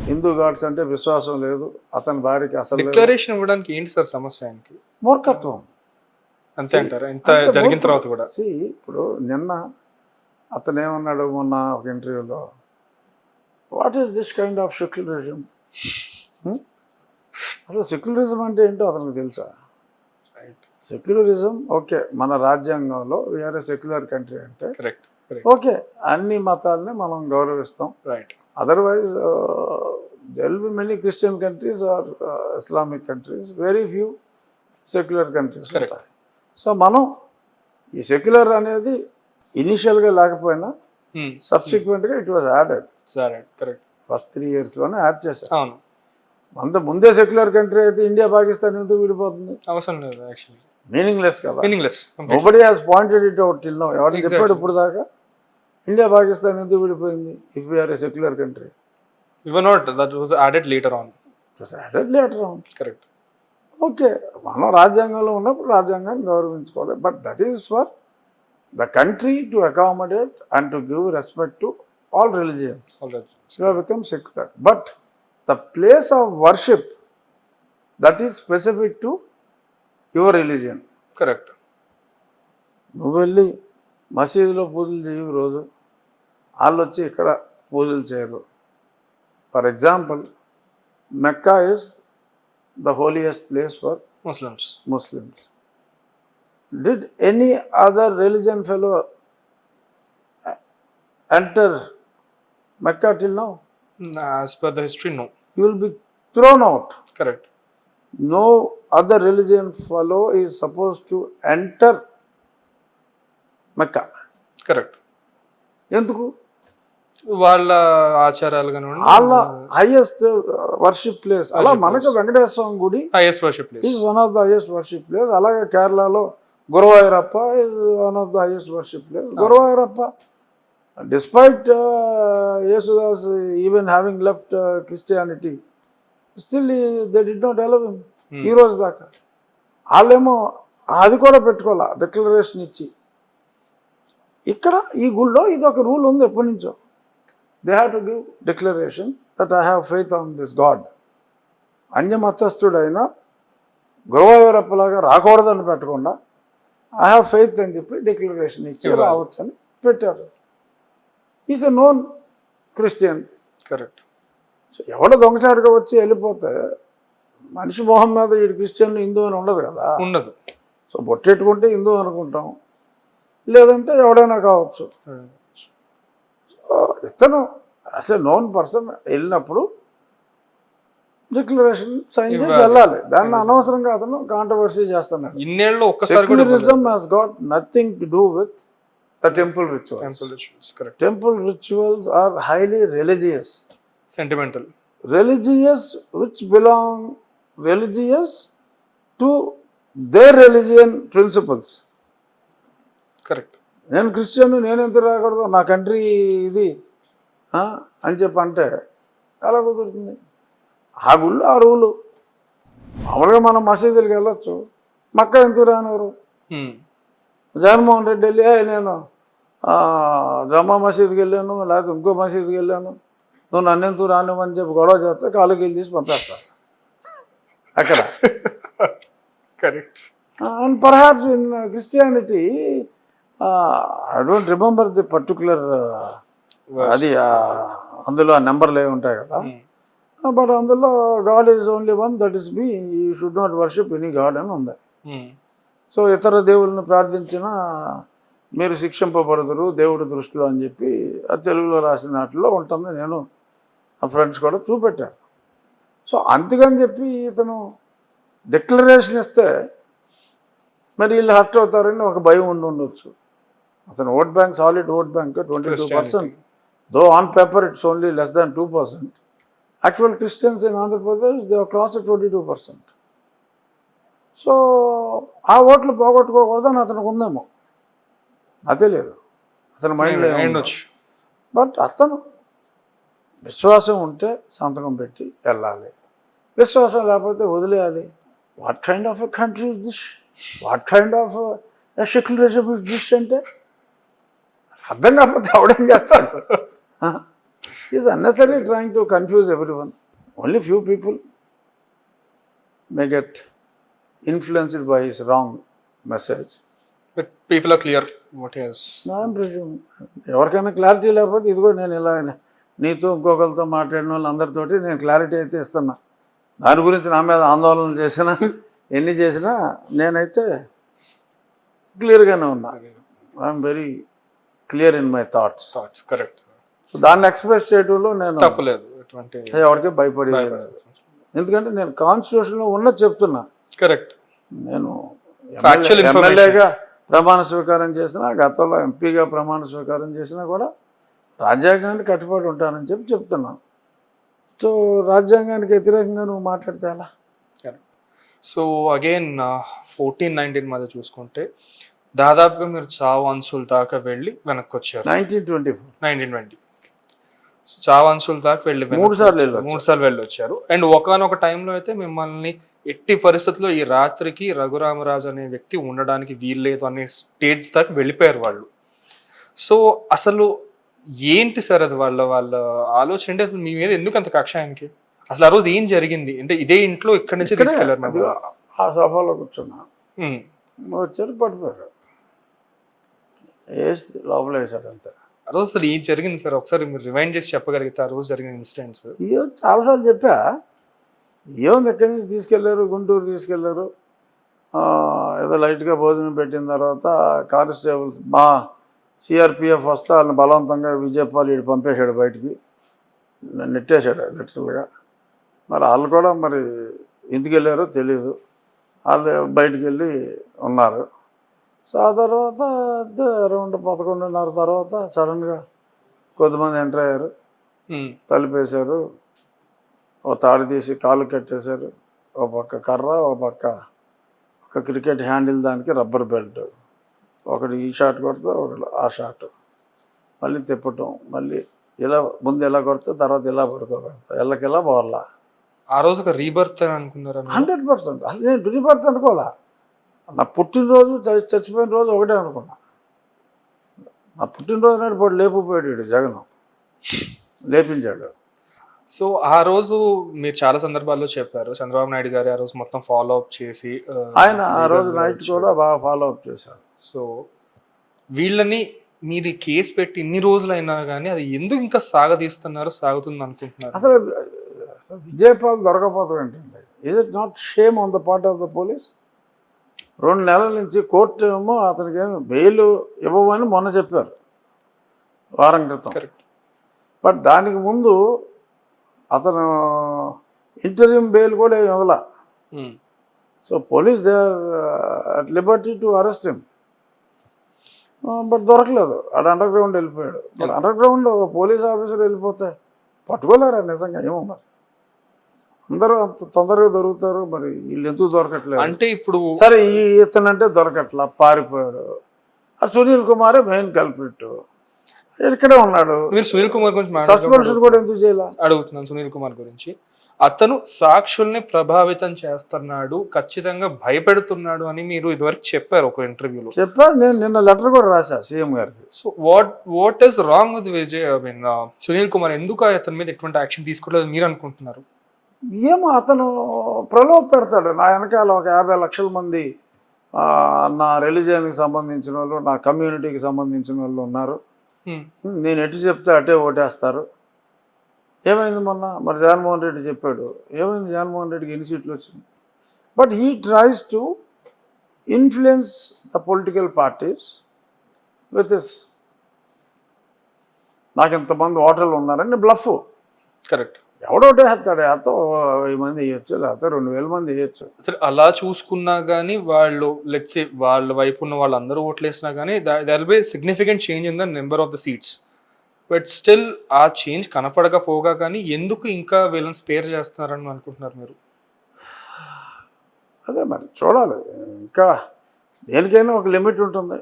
హిందూ గాడ్స్ అంటే విశ్వాసం లేదు, అతని భార్యకి అసలు
డిక్లరేషన్ ఇవ్వడానికి ఏంటి సార్ సమస్య?
మూర్ఖత్వం
అంతే అంటారా? ఇంత జరిగిన తర్వాత కూడా
ఇప్పుడు నిన్న అతను ఏమన్నాడు మొన్న ఒక ఇంటర్వ్యూలో, what is this kind of secularism? అసలు సెక్యులరిజం అంటే ఏంటో అతనికి తెలుసా? సెక్యులరిజం ఓకే, మన రాజ్యాంగంలో వీఆర్ ఏ సెక్యులర్ కంట్రీ అంటే ఓకే, అన్ని మతాలని మనం గౌరవిస్తాం. Otherwise there will be many Christian countries or Islamic countries, very few secular countries ఉంటాయి. సో మనం ఈ సెక్యులర్ అనేది ఇనిషియల్గా లేకపోయినా సబ్సిక్వెంట్గా ఇట్ వాజ్ యాడెడ్. ఫస్ట్ 3 yearsలోనే యాడ్ చేశారు. అంత ముందే సెక్యులర్ కంట్రీ అయితే ఇండియా పాకిస్తాన్ ఎందుకు విడిపోతుంది?
అవసరం లేదు, యాక్చువల్లీ
మీనింగ్లెస్ కదా.
Nobody
has pointed it out till now. ఎవరు చెప్పాడు ఇప్పుడు దాకా ఇండియా పాకిస్తాన్ ఎందుకు విడిపోయింది? If we are a secular country, okay, మనం రాజ్యాంగంలో ఉన్నప్పుడు రాజ్యాంగాన్ని గౌరవించుకోవాలి. But that is for the country to accommodate and to give respect to all religions. You have become secular, but the place of worship that is specific to your religion.
Correct.
నువ్వు వెళ్ళి మసీదులో పూజలు చేయవు రోజు, వాళ్ళు వచ్చి ఇక్కడ పూజలు చేయరు. For example, Mecca is the holiest place for Muslims. Did any other religion fellow enter Mecca till now?
As per the history, no.
You will be thrown out.
Correct.
No other religion fellow is supposed to enter Mecca.
Correct.
ఎందుకు?
వాళ్ళ ఆచారాలు కానివ్వండి,
వాళ్ళ highest worship place. అలా మనకు వెంకటేశ్వర స్వామి గుడి
highest worship place.
Is one of the highest worship place. అలాగే కేరళలో Guruvayurappa is one of the highest worship place. Guruvayurappa despite Yesudas even having left Christianity, still they did not allow him ఈ రోజు దాకా. వాళ్ళేమో అది కూడా పెట్టుకోవాలా డిక్లరేషన్ ఇచ్చి. ఇక్కడ ఈ గుళ్ళో ఇది ఒక రూల్ ఉంది ఎప్పటి నుంచో. They have to give declaration that I have faith on this god. అన్యమతస్థుడైన గురువాయూరప్పలాగా రాకూడదని పెట్టకుండా ఐ హ్యావ్ ఫెయిత్ అని చెప్పి డిక్లరేషన్ ఇచ్చి రావచ్చు అని పెట్టారు. Is a known Christian.
Correct.
So ఎవడో దొంగచాటుగా వచ్చి వెళ్ళిపోతే మనిషి మొహం మీద వీడు క్రిస్టియన్ హిందూ అని ఉండదు కదా.
ఉండదు.
సో బొట్టెట్టుకుంటే హిందూ అనుకుంటాం, లేదంటే ఎవడైనా కావచ్చు. సో ఇతను యాజ్ ఎ నోన్ పర్సన్ వెళ్ళినప్పుడు డిక్లరేషన్ సైన్ చేసి వెళ్ళాలి. దాన్ని అనవసరంగా అతను కాంట్రవర్సీ చేస్తున్నాడు.
ఇన్నేళ్ళు ఒక్కసారి
secularism has got nothing to do with the temple rituals.
Correct.
Temple rituals are highly religious,
sentimental,
religious which belong religious to their religion principles.
Correct.
నేను క్రిస్టియన్, నేను ఎంత రాకూడదు, నా కంట్రీ ఇది అని చెప్పి అంటే ఎలా కుదురుతుంది? ఆ గుళ్ళు ఆ రూలు. మామూలుగా మనం మసీదులకు వెళ్ళొచ్చు, మక్కా ఎందుకు రానివారు? జగన్మోహన్ రెడ్డి వెళ్ళి నేను జమా మసీద్కి వెళ్ళాను, లేకపోతే ఇంకో మసీద్కి వెళ్ళాను, నువ్వు నన్నెందుకు రానివ్వని చెప్పి గొడవ చేస్తే కాలుకి వెళ్ళి తీసి పంపేస్తాను అక్కడ.
Correct.
And perhaps in Christianity I don't remember the particular అది అందులో ఆ నెంబర్లు ఏమి ఉంటాయి కదా. బట్ అందులో God is only one, that is be you should not worship any God అని ఉంది. సో ఇతర దేవుళ్ళని ప్రార్థించినా మీరు శిక్షింపబడదురు దేవుడి దృష్టిలో అని చెప్పి ఆ తెలుగులో రాసిన వాటిలో ఉంటుంది. నేను ఆ ఫ్రెండ్స్ కూడా చూపెట్టాను. సో అందుకని చెప్పి ఇతను డిక్లరేషన్ ఇస్తే మరి వీళ్ళు హర్ట్ అవుతారని ఒక భయం ఉండొచ్చు. అతను vote bank, solid vote bank 22%, though on paper it's only less than 2%. Actual Christians in Andhra Pradesh they cross 22%. So ఆ ఓట్లు పోగొట్టుకోకూడదని అతనికి ఉందేమో, అదే లేదు అతని మైండ్లో. బట్ అతను విశ్వాసం ఉంటే సంతకం పెట్టి వెళ్ళాలి, విశ్వాసం లేకపోతే వదిలేయాలి. What kind of a country is this? What kind of secularism is this అంటే అర్థం కాకపోతే అవడం చేస్తాడు. Is unnecessary trying to confuse every one. Only few people may get influenced by his wrong message.
But people are clear what he has.
ఎవరికైనా clarity లేకపోతే ఇదిగో నేను ఇలా నీతో ఇంకొకరితో మాట్లాడిన వాళ్ళందరితోటి నేను క్లారిటీ అయితే ఇస్తున్నా. దాని గురించి నా మీద ఆందోళన చేసినా ఎన్ని చేసినా నేనైతే క్లియర్గానే ఉన్నా. I'm very clear in my thoughts.
Correct.
So దాన్ని ఎక్స్ప్రెస్ చేయడంలో నేను
తప్పలేదు,
ఎవరికే భయపడి. ఎందుకంటే నేను కాన్స్టిట్యూషన్లో ఉన్నది చెప్తున్నా.
కరెక్ట్.
నేను ఎమ్మెల్యేగా ప్రమాణ స్వీకారం చేసినా, గతంలో ఎంపీగా ప్రమాణ స్వీకారం చేసినా కూడా రాజ్యాంగానికి కట్టుబడి ఉంటానని చెప్పి చెప్తున్నాను. సో రాజ్యాంగానికి వ్యతిరేకంగా నువ్వు మాట్లాడితే ఎలా?
సో అగైన్ 14-19 మధ్య చూసుకుంటే దాదాపుగా మీరు చావు అంచుల దాకా వెళ్ళి వెనక్కి వచ్చారు. 1920 చావు అంచుల దాకా వెళ్ళి 3 సార్లు వెళ్ళి వచ్చారు. అండ్ ఒకనొక టైంలో అయితే మిమ్మల్ని ఎట్టి పరిస్థితుల్లో ఈ రాత్రికి రఘురామరాజు అనే వ్యక్తి ఉండడానికి వీల్లేదు అనే స్టేజ్ దాకా వెళ్ళిపోయారు వాళ్ళు. సో అసలు ఏంటి సార్ అది వాళ్ళ ఆలోచన? అంటే అసలు మీ మీద ఎందుకు అంత కక్ష ఆయనకి? అసలు ఆ రోజు ఏం జరిగింది? అంటే ఇదే ఇంట్లో ఇక్కడి నుంచి తీసుకెళ్లారు మేము.
ఆ సోఫాలో కూర్చున్నా, వచ్చారు, పడిపోయారు, వేసి లోపల వేసాడు అంతే.
ఆ రోజు అసలు ఏం జరిగింది సార్? ఒకసారి మీరు రిమైండ్ చేసి చెప్పగలిగితే ఆ రోజు జరిగిన ఇన్సిడెంట్స్.
అయ్యో చాలాసార్లు చెప్పా. ఏముంది, ఎక్కడి నుంచి తీసుకెళ్లారు, గుంటూరు తీసుకెళ్లారు. ఏదో లైట్గా భోజనం పెట్టిన తర్వాత కానిస్టేబుల్ మా సిఆర్పిఎఫ్ వస్తే వాళ్ళని బలవంతంగా విజయపాల్ వీడు పంపేశాడు బయటికి, నెట్టేశాడు లిటరల్గా. మరి వాళ్ళు కూడా మరి ఎందుకు వెళ్ళారో తెలియదు, వాళ్ళు బయటికి వెళ్ళి ఉన్నారు. సో ఆ తర్వాత అరౌండ్ 11:30 తర్వాత సడన్గా కొద్దిమంది ఎంటర్ అయ్యారు, తలుపేశారు, ఓ తాడు తీసి కాలు కట్టేశారు, ఓ పక్క కర్ర, ఓ పక్క ఒక క్రికెట్ హ్యాండిల్ దానికి రబ్బర్ బెల్ట్, ఒకటి ఈ షాట్ కొడితే ఒకటి ఆ షాట్, మళ్ళీ తిప్పటం, మళ్ళీ ఇలా ముందు ఎలా కొడితే తర్వాత ఇలా పడుకోబెడతా, ఎల్లకెలా బోర్లా.
ఆ రోజు ఒక రీబర్త్ అని అనుకున్నారా?
100%. అసలు నేను రీబర్త్ అనుకోవాలా, నా పుట్టినరోజు చచ్చిపోయిన రోజు ఒకటే అనుకున్నా. నా పుట్టినరోజు నాడు పోటీ లేపుపోయాడు జగన్, లేపించాడు.
సో ఆ రోజు మీరు చాలా సందర్భాల్లో చెప్పారు, చంద్రబాబు నాయుడు గారు ఆ రోజు మొత్తం ఫాలో అప్ చేసి
ఆయన ఆ రోజు నైట్ కూడా బాగా ఫాలో అప్ చేశారు.
సో వీళ్ళని మీరు కేసు పెట్టి ఇన్ని రోజులైనా కానీ అది ఎందుకు ఇంకా సాగదీస్తున్నారు, సాగుతుంది అనుకుంటున్నారు?
అసలు విజయపాల్ దొరకపోవడం ఏంటండి? Is it not shame on the part of the police? 2 నెలల నుంచి కోర్టు ఏమో అతనికి ఏమి బెయిల్ ఇవ్వమని మొన్న చెప్పారు, వారం క్రితం.
కరెక్ట్.
బట్ దానికి ముందు అతను ఇంటర్వ్యూ బెయిల్ కూడా ఏమి ఇవ్వాల. So police they are at liberty to arrest him. But దొరకలేదు, ఆడ అండర్ గ్రౌండ్ వెళ్ళిపోయాడు. But underground police officer వెళ్ళిపోతే పట్టుకోలేరా నిజంగా? ఏమో మరి అందరూ అంత తొందరగా దొరుకుతారు, మరి వీళ్ళు ఎందుకు దొరకట్లేదు
అంటే ఇప్పుడు
సరే ఇతనంటే దొరకట్లా, పారిపోయాడు. ఆ సునీల్ కుమారే మెయిన్ కల్పిట్, ఇక్కడే ఉన్నాడు.
మీరు సునీల్ కుమార్ గురించి
సస్పెన్షన్ కూడా ఎందుకు చేయాలి
అడుగుతున్నాను. సునీల్ కుమార్ గురించి, అతను సాక్షుల్ని ప్రభావితం చేస్తున్నాడు, ఖచ్చితంగా భయపెడుతున్నాడు అని మీరు ఇదివరకు చెప్పారు ఒక ఇంటర్వ్యూలో.
చెప్పాను, నేను నిన్న లెటర్ కూడా రాశా సీఎం గారికి.
So what is wrong with Vijay I mean Sunil Kumar? ఎందుకు అతని మీద ఎటువంటి యాక్షన్ తీసుకోలేదు మీరు అనుకుంటున్నారు?
ఏమో అతను ప్రలోభ పెడతాడు. నా వెనకాల ఒక 50 లక్షల మంది నా రిలీజియన్కి సంబంధించిన వాళ్ళు, నా కమ్యూనిటీకి సంబంధించిన వాళ్ళు ఉన్నారు, నేను ఎటు చెప్తే అటే ఓటేస్తారు. ఏమైంది మొన్న? మరి జగన్మోహన్ రెడ్డి చెప్పాడు, ఏమైంది? జగన్మోహన్ రెడ్డికి ఎన్ని సీట్లు వచ్చింది? But he tries to influence the political parties with this. నాకు ఇంతమంది ఓటర్లు ఉన్నారని బ్లఫ్.
కరెక్ట్.
ఎవడోటే వేస్తాడు, ఎంతో 1000 మంది వేయచ్చు, లేకపోతే 2000 మంది వేయచ్చు.
సరే అలా చూసుకున్నా కానీ వాళ్ళు లెట్స్ సే వాళ్ళ వైపు ఉన్న వాళ్ళందరూ ఓట్లు వేసినా కానీ there will be significant change in the number of the seats. But still ఆ చేంజ్ కనపడకపోగా కానీ ఎందుకు ఇంకా వీళ్ళని స్పేర్ చేస్తున్నారని అనుకుంటున్నారు మీరు?
అదే మరి చూడాలి, ఇంకా దేనికైనా ఒక లిమిట్ ఉంటుంది.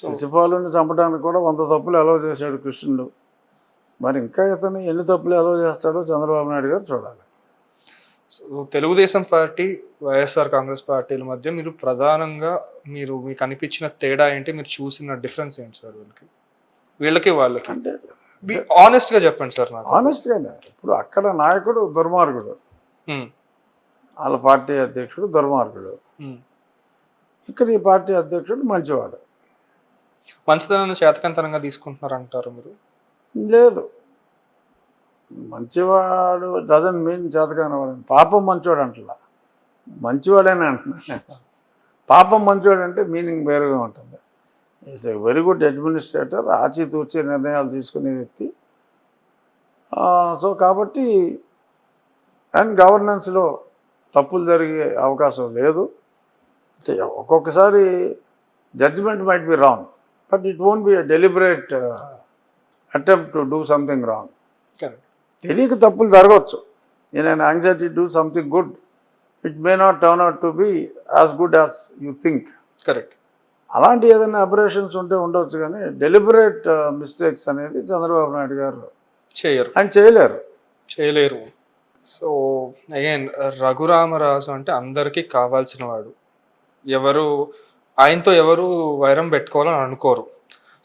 శిశుపాలుని చంపడానికి కూడా 100 తప్పులు అలౌ చేశాడు కృష్ణుడు. మరి ఇంకా ఇతను ఎన్ని తప్పులు అలౌ చేస్తాడో చంద్రబాబు నాయుడు గారు చూడాలి.
సో తెలుగుదేశం పార్టీ, వైఎస్ఆర్ కాంగ్రెస్ పార్టీల మధ్య మీరు ప్రధానంగా మీకు అనిపించిన తేడా ఏంటి? మీరు చూసిన డిఫరెన్స్ ఏంటి సార్ వీళ్ళకి వాళ్ళకి?
అంటే
ఆనెస్ట్గా చెప్పండి సార్. నాకు
ఆనెస్ట్గానే, ఇప్పుడు అక్కడ నాయకుడు దుర్మార్గుడు, వాళ్ళ పార్టీ అధ్యక్షుడు దుర్మార్గుడు, ఇక్కడ ఈ పార్టీ అధ్యక్షుడు మంచివాడు.
మంచిదనాన్ని చేతకంతనంగా తీసుకుంటున్నారు అంటారు మీరు?
లేదు, మంచివాడు డజన్ మీన్ చేతకానివాడు. పాపం మంచివాడు అంటలా, మంచివాడని అంటున్నా. పాపం మంచివాడు అంటే మీనింగ్ వేరుగా ఉంటుంది. Is a very good administrator, ఆచితూచి నిర్ణయాలు తీసుకునే వ్యక్తి. సో కాబట్టి అండ్ గవర్నెన్స్లో తప్పులు జరిగే అవకాశం లేదు. ఒక్కొక్కసారి judgement might be wrong, but it won't be a deliberate attempt to do something wrong. తెలియక తప్పులు జరగవచ్చు. In an anxiety do something good, it may not turn out to be as good as you think.
Correct.
అలాంటి ఏదైనా aberrations ఉంటే ఉండవచ్చు, కానీ deliberate mistakes అనేది చంద్రబాబు నాయుడు గారు ఆయన చేయలేరు.
సో అగైన్ రఘురామరాజు అంటే అందరికీ కావాల్సిన వాడు, ఆయనతో ఎవరు వైరం పెట్టుకోవాలని అనుకోరు.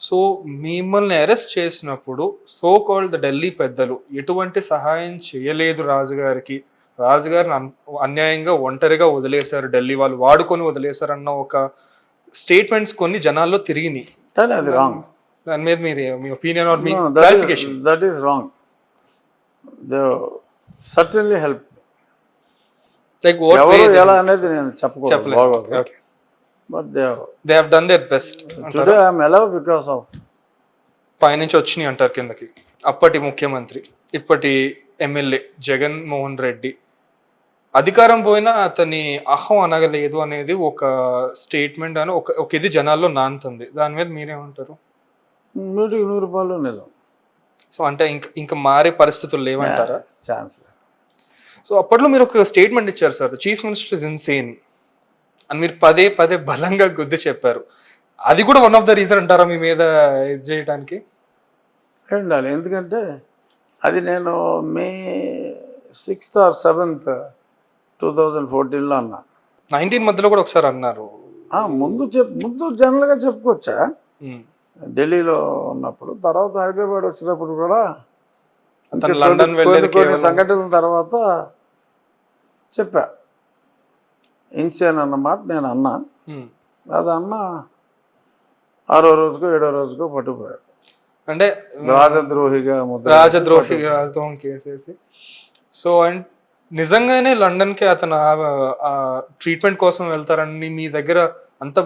సో మిమ్మల్ని అరెస్ట్ చేసినప్పుడు సో కాల్డ్ ఢిల్లీ పెద్దలు ఎటువంటి సహాయం చేయలేదు రాజుగారిని అన్యాయంగా ఒంటరిగా వదిలేశారు, ఢిల్లీ వాళ్ళు వాడుకొని వదిలేశారు అన్న ఒక స్టేట్మెంట్స్ కొన్ని జనాల్లో తిరిగినాయి.
అది రాంగ్.
దాని మీద మీ ఒపీనియన్ ఆర్ మీ clarification?
That is wrong. They certainly help.
Like what way
ఎలా అనేది నేను చెప్పలేదు. But
they have done their best.
Today I'm అలవ్ బికాస్ ఆఫ్
పైనుంచి వచ్చినాయి అంటారు కిందకి. అప్పటి ముఖ్యమంత్రి ఇప్పటి ఎమ్మెల్యే జగన్మోహన్ రెడ్డి అధికారం పోయినా అతని అహం అనగలేదు అనేది ఒక స్టేట్మెంట్ అని ఒక ఇది జనాల్లో నానుతుంది. దాని మీద మీరేమంటారు?
100% నిజం.
సో అంటే ఇంకా మారే పరిస్థితులు లేవంటారా?
ఛాన్స్.
సో అప్పట్లో మీరు ఒక స్టేట్మెంట్ ఇచ్చారు sir, chief minister is insane అని మీరు పదే పదే బలంగా గుర్తు చెప్పారు. అది కూడా వన్ ఆఫ్ ద రీజన్ అంటారా మీ మీద ఇది చేయడానికి?
ఉండాలి, ఎందుకంటే అది నేను మే 6th or 7th 2014లో అన్నా.
19 మధ్యలో కూడా ఒకసారి అన్నారు.
ముందు జనరల్గా చెప్పుకోవచ్చా, ఢిల్లీలో ఉన్నప్పుడు. తర్వాత హైదరాబాద్ వచ్చినప్పుడు కూడా
లండన్
కొన్ని సంఘటనల తర్వాత చెప్పా. ఇన్సేన్ అన్నమాట నేను అన్నా. అది అన్న 6వ రోజుకో 7వ రోజుకో పట్టుకుపోయారు.
అంటే రాజద్రోహి కేసేసి. సో అండ్ నిజంగానే లండన్కి అతను ట్రీట్మెంట్ కోసం వెళ్తారని మీ దగ్గర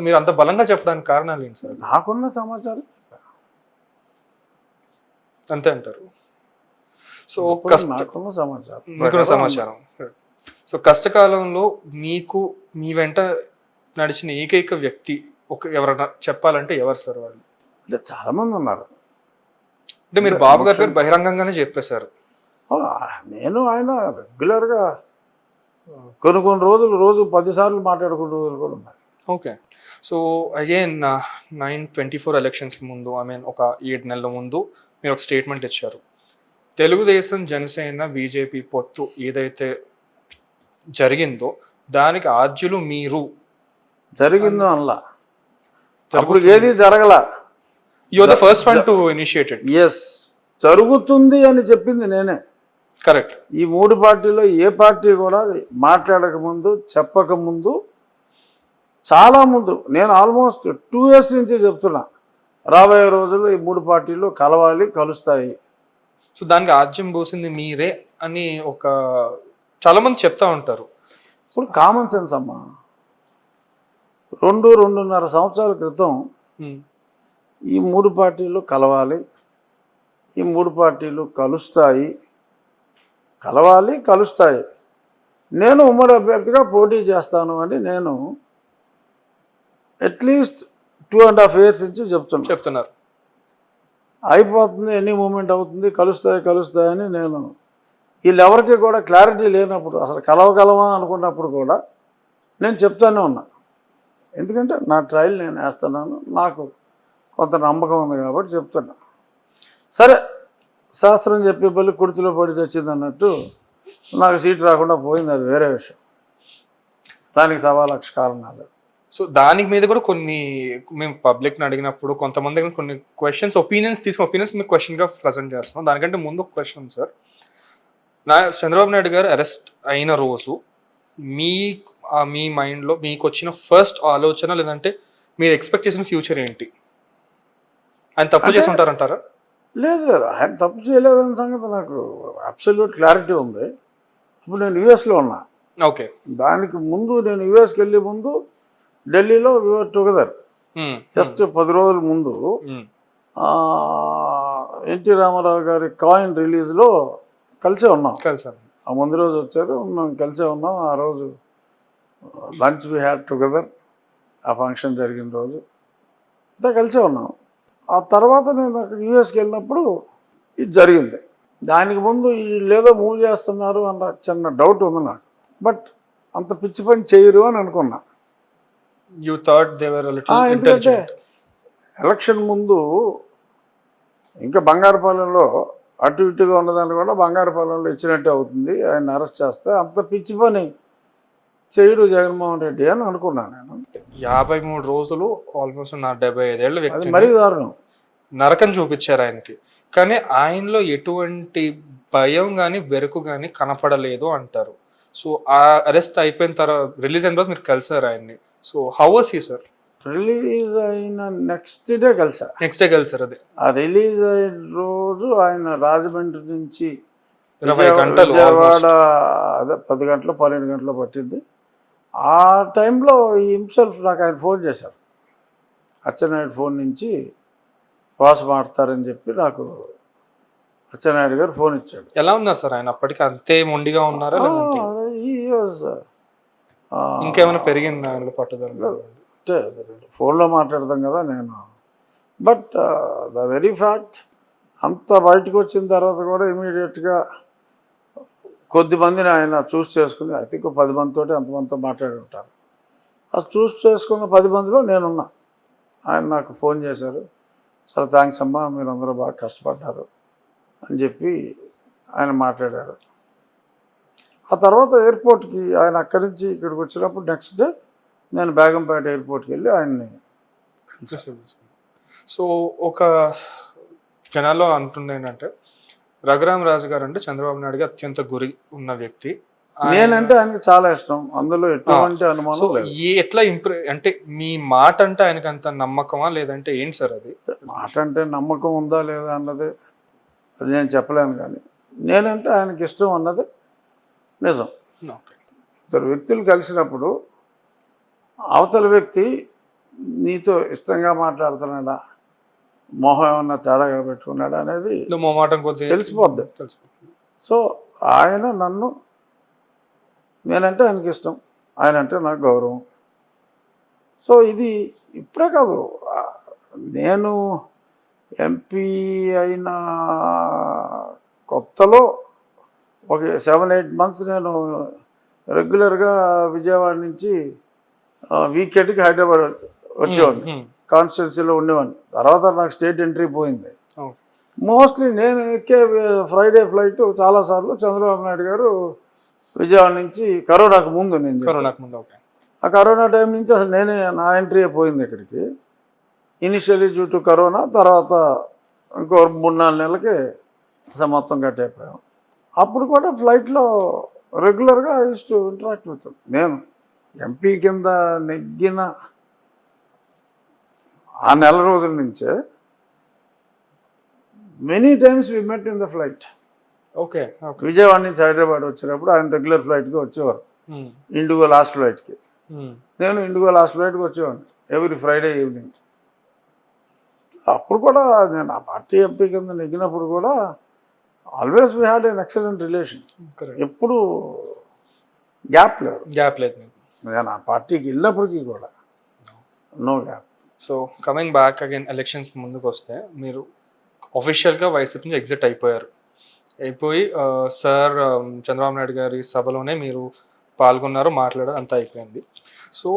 మీరు అంత బలంగా చెప్పడానికి కారణాలు ఏంటి సార్?
నాకున్న సమాచారం
అంతే అంటారు. సో
నాకున్న సమాచారం
మీకున్న సమాచారం. సో కష్టకాలంలో మీ వెంట నడిచిన ఏకైక వ్యక్తి ఎవరైనా చెప్పాలంటే ఎవరు సార్ వాళ్ళు?
అంటే చాలా మంది ఉన్నారు.
అంటే మీరు బాబు గారి పేరు బహిరంగంగానే చెప్పేశారు.
నేను ఆయన రెగ్యులర్గా కొన్ని రోజు 10 సార్లు మాట్లాడుకునే రోజులు కూడా ఉన్నాయి.
ఓకే. సో అగైన్ 9/24 ఎలక్షన్స్ ముందు, ఒక 7 నెలల ముందు మీరు ఒక స్టేట్మెంట్ ఇచ్చారు. తెలుగుదేశం, జనసేన, బీజేపీ పొత్తు ఏదైతే జరిగిందో దానికి ఆద్యులు మీరు.
జరిగిందో అనలా, అప్పుడు ఏది జరగల.
You are the first one to initiate it.
Yes, జరుగుతుంది అని చెప్పింది నేనే.
కరెక్ట్.
ఈ 3 పార్టీలో ఏ పార్టీ కూడా మాట్లాడక ముందు, చెప్పక ముందు, చాలా ముందు, నేను ఆల్మోస్ట్ 2 years నుంచి చెప్తున్నా, రాబోయే రోజుల్లో ఈ 3 పార్టీలు కలుస్తాయి.
సో దానికి ఆద్యం పోసింది మీరే అని చాలా మంది చెప్తా ఉంటారు.
ఇప్పుడు కామన్ సెన్స్ అమ్మా. 2-2.5 సంవత్సరాల క్రితం ఈ 3 పార్టీలు కలవాలి, ఈ 3 పార్టీలు కలుస్తాయి, నేను ఉమ్మడి అభ్యర్థిగా పోటీ చేస్తాను అని నేను అట్లీస్ట్ 2.5 years నుంచి చెప్తున్నారు. అయిపోతుంది, ఎనీ మూమెంట్ అవుతుంది, కలుస్తాయని నేను వీళ్ళెవరికి కూడా క్లారిటీ లేనప్పుడు, అసలు కలవగలమా అనుకున్నప్పుడు కూడా నేను చెప్తానే ఉన్నా. ఎందుకంటే నా ట్రయల్ నేను వేస్తున్నాను, నాకు కొంత నమ్మకం ఉంది కాబట్టి చెప్తున్నా. సరే, శాస్త్రం చెప్పే బల్లి కుర్చీలో పడి వచ్చింది అన్నట్టు నాకు సీట్ రాకుండా పోయింది, అది వేరే విషయం. దానికి 1,00,000 కారణాలు.
సో దాని మీద కూడా మేము పబ్లిక్ని అడిగినప్పుడు కొంతమంది దగ్గర కొన్ని ఒపీనియన్స్ మీకు క్వశ్చన్గా ప్రజెంట్ చేస్తున్నాం. దానికంటే ముందు ఒక క్వశ్చన్ సార్. చంద్రబాబు నాయుడు గారు అరెస్ట్ అయిన రోజు మీ మైండ్లో మీకు వచ్చిన ఫస్ట్ ఆలోచన, లేదంటే మీరు ఎక్స్పెక్ట్ చేసిన ఫ్యూచర్ ఏంటి? ఆయన తప్పు చేసి ఉంటారంటారా?
లేదు, ఆయన తప్పు చేయలేదన్న సంగతి నాకు అబ్సల్యూట్ క్లారిటీ ఉంది. ఇప్పుడు నేను యూఎస్లో ఉన్నా.
ఓకే.
దానికి ముందు నేను యూఎస్కి వెళ్ళే ముందు ఢిల్లీలో వీఆర్ టుగెదర్. జస్ట్ 10 రోజుల ముందు ఎన్టీ రామారావు గారి కాయిన్ రిలీజ్లో కలిసే ఉన్నాం. ఆ ముందు రోజు వచ్చారు, మేము కలిసే ఉన్నాం. ఆ రోజు లంచ్ వి హ్యాడ్ టుగెదర్. ఆ ఫంక్షన్ జరిగిన రోజు అంతా కలిసే ఉన్నాం. ఆ తర్వాత నేను అక్కడ యూఎస్కి వెళ్ళినప్పుడు ఇది జరిగింది. దానికి ముందు వీళ్ళు ఏదో మూవ్ చేస్తున్నారు అన్న చిన్న డౌట్ ఉంది నాకు. బట్ అంత పిచ్చి పని చేయరు అని అనుకున్నా. ఎందుకంటే ఎలక్షన్ ముందు ఇంకా బంగారుపాలెంలో అటు ఇటుగా ఉన్నదాన్ని కూడా బంగారుపాలెంలో ఇచ్చినట్టే అవుతుంది, ఆయన అరెస్ట్ చేస్తే. అంత పిచ్చి పని చేయడు జగన్మోహన్ రెడ్డి అని అనుకున్నాను నేను.
53 రోజులు ఆల్మోస్ట్ 75 ఏళ్ళ వ్యక్తి
మరీ దారుణం
నరకం చూపించారు ఆయనకి. కానీ ఆయనలో ఎటువంటి భయం కానీ బెరుకు కానీ కనపడలేదు అంటారు. సో ఆ అరెస్ట్ అయిపోయిన తర్వాత, రిలీజ్ అయిన తర్వాత మీరు కలిసారు ఆయన్ని. So how was he sir?
Release అయిన నెక్స్ట్ డే
కలిసారు. అదే
ఆ రిలీజ్ అయిన రోజు ఆయన రాజమండ్రి నుంచి
20 గంటలు,
విజయవాడ, అదే 10 గంటలు 12 గంటలు పట్టింది. ఆ టైంలో ఈ హిమ్సెల్ఫ్ నాకు ఆయన ఫోన్ చేశారు. అచ్చెన్నాయుడు ఫోన్ నుంచి వాసు మాట్లాడతారని చెప్పి నాకు అచ్చెన్నాయుడు గారు ఫోన్ ఇచ్చాడు.
ఎలా ఉన్నారు సార్ ఆయన అప్పటికి? అంతే మొండిగా ఉన్నారా లేదంటే
He was,
ఇంకేమైనా పెరిగిందా ఆయనలో పట్టుదల?
అంటే ఫోన్లో మాట్లాడతాం కదా నేను. బట్ ద వెరీ ఫ్యాక్ట్ అంత బయటకు వచ్చిన తర్వాత కూడా ఇమీడియట్గా కొద్దిమందిని ఆయన చూస్ చేసుకుని, ఐ థింక్ 10 మందితో అంతమందితో మాట్లాడి ఉంటారు. ఆ చూస్ చేసుకున్న 10 మందిలో నేనున్నా. ఆయన నాకు ఫోన్ చేశారు, చాలా థ్యాంక్స్ అమ్మా, మీరు అందరూ బాగా కష్టపడ్డారు అని చెప్పి ఆయన మాట్లాడారు. ఆ తర్వాత ఎయిర్పోర్ట్కి ఆయన అక్కడి నుంచి ఇక్కడికి వచ్చినప్పుడు నెక్స్ట్ డే నేను బేగంపేట ఎయిర్పోర్ట్కి వెళ్ళి ఆయన్ని.
సో ఒక జనాల్లో అంటుంది ఏంటంటే రఘురామ్ రాజు గారు అంటే చంద్రబాబు నాయుడుకి అత్యంత గురి ఉన్న వ్యక్తి.
నేనంటే ఆయనకి చాలా ఇష్టం, అందులో ఎటువంటి అనుమానం లేదు.
ఎట్లా అంటే మీ మాట అంటే ఆయనకి అంత నమ్మకమా లేదంటే ఏంటి సార్ అది?
మాట అంటే నమ్మకం ఉందా లేదా అన్నది అది నేను చెప్పలేను, కానీ నేనంటే ఆయనకి ఇష్టం అన్నది నిజం. ఇద్దరు వ్యక్తులు కలిసినప్పుడు అవతల వ్యక్తి నీతో ఇష్టంగా మాట్లాడుతున్నాడా, మొహం ఏమన్నా తేడాగా పెట్టుకున్నాడా అనేది తెలిసిపోద్ది. సో ఆయన నన్ను, నేనంటే ఆయనకి ఇష్టం, ఆయన అంటే నాకు గౌరవం. సో ఇది ఇప్పుడే కాదు, నేను ఎంపీ అయిన కొత్తలో ఒక 7-8 months నేను రెగ్యులర్గా విజయవాడ నుంచి వీకెండ్కి హైదరాబాద్ వచ్చేవాడిని, కాన్స్టిట్యున్సీలో ఉండేవాడిని. తర్వాత నాకు స్టేట్ ఎంట్రీ పోయింది. మోస్ట్లీ నేను ఎక్కే ఫ్రైడే ఫ్లైట్ చాలాసార్లు చంద్రబాబు నాయుడు గారు విజయవాడ నుంచి కరోనాకు ముందు, ఆ కరోనా టైం నుంచి అసలు నా ఎంట్రీ పోయింది ఇక్కడికి. ఇనిషియలీ డ్యూ టు కరోనా, తర్వాత ఇంకో 3-4 నెలలకి అసలు మొత్తం కట్ అయిపోయాం. అప్పుడు కూడా ఫ్లైట్లో రెగ్యులర్గా యూస్ టు ఇంటరాక్ట్ విత్. నేను ఎంపీ కింద నెగ్గిన ఆ నెల రోజుల నుంచే many times we met in the flight.
Okay.
Vijayawada నుంచి హైదరాబాద్ వచ్చినప్పుడు ఆయన రెగ్యులర్ ఫ్లైట్కి వచ్చేవారు, ఇండిగో లాస్ట్ ఫ్లైట్కి. నేను ఇండిగో లాస్ట్ ఫ్లైట్కి వచ్చేవాడిని ఎవ్రీ ఫ్రైడే ఈవినింగ్. అప్పుడు కూడా నేను ఆ పార్టీ ఎంపీ కింద నెగ్గినప్పుడు కూడా always we had an excellent relation. ఎప్పుడు గ్యాప్ లేదు. నేను ఆ పార్టీకి వెళ్ళినప్పటికీ కూడా no gap.
So coming back again elections ముందుకు వస్తే, మీరు ఆఫీషియల్గా వైసీపీ నుంచి ఎగ్జిట్ అయిపోయి సార్ చంద్రబాబు నాయుడు గారి సభలోనే మీరు పాల్గొన్నారు, మాట్లాడారు, అంతా అయిపోయింది. సో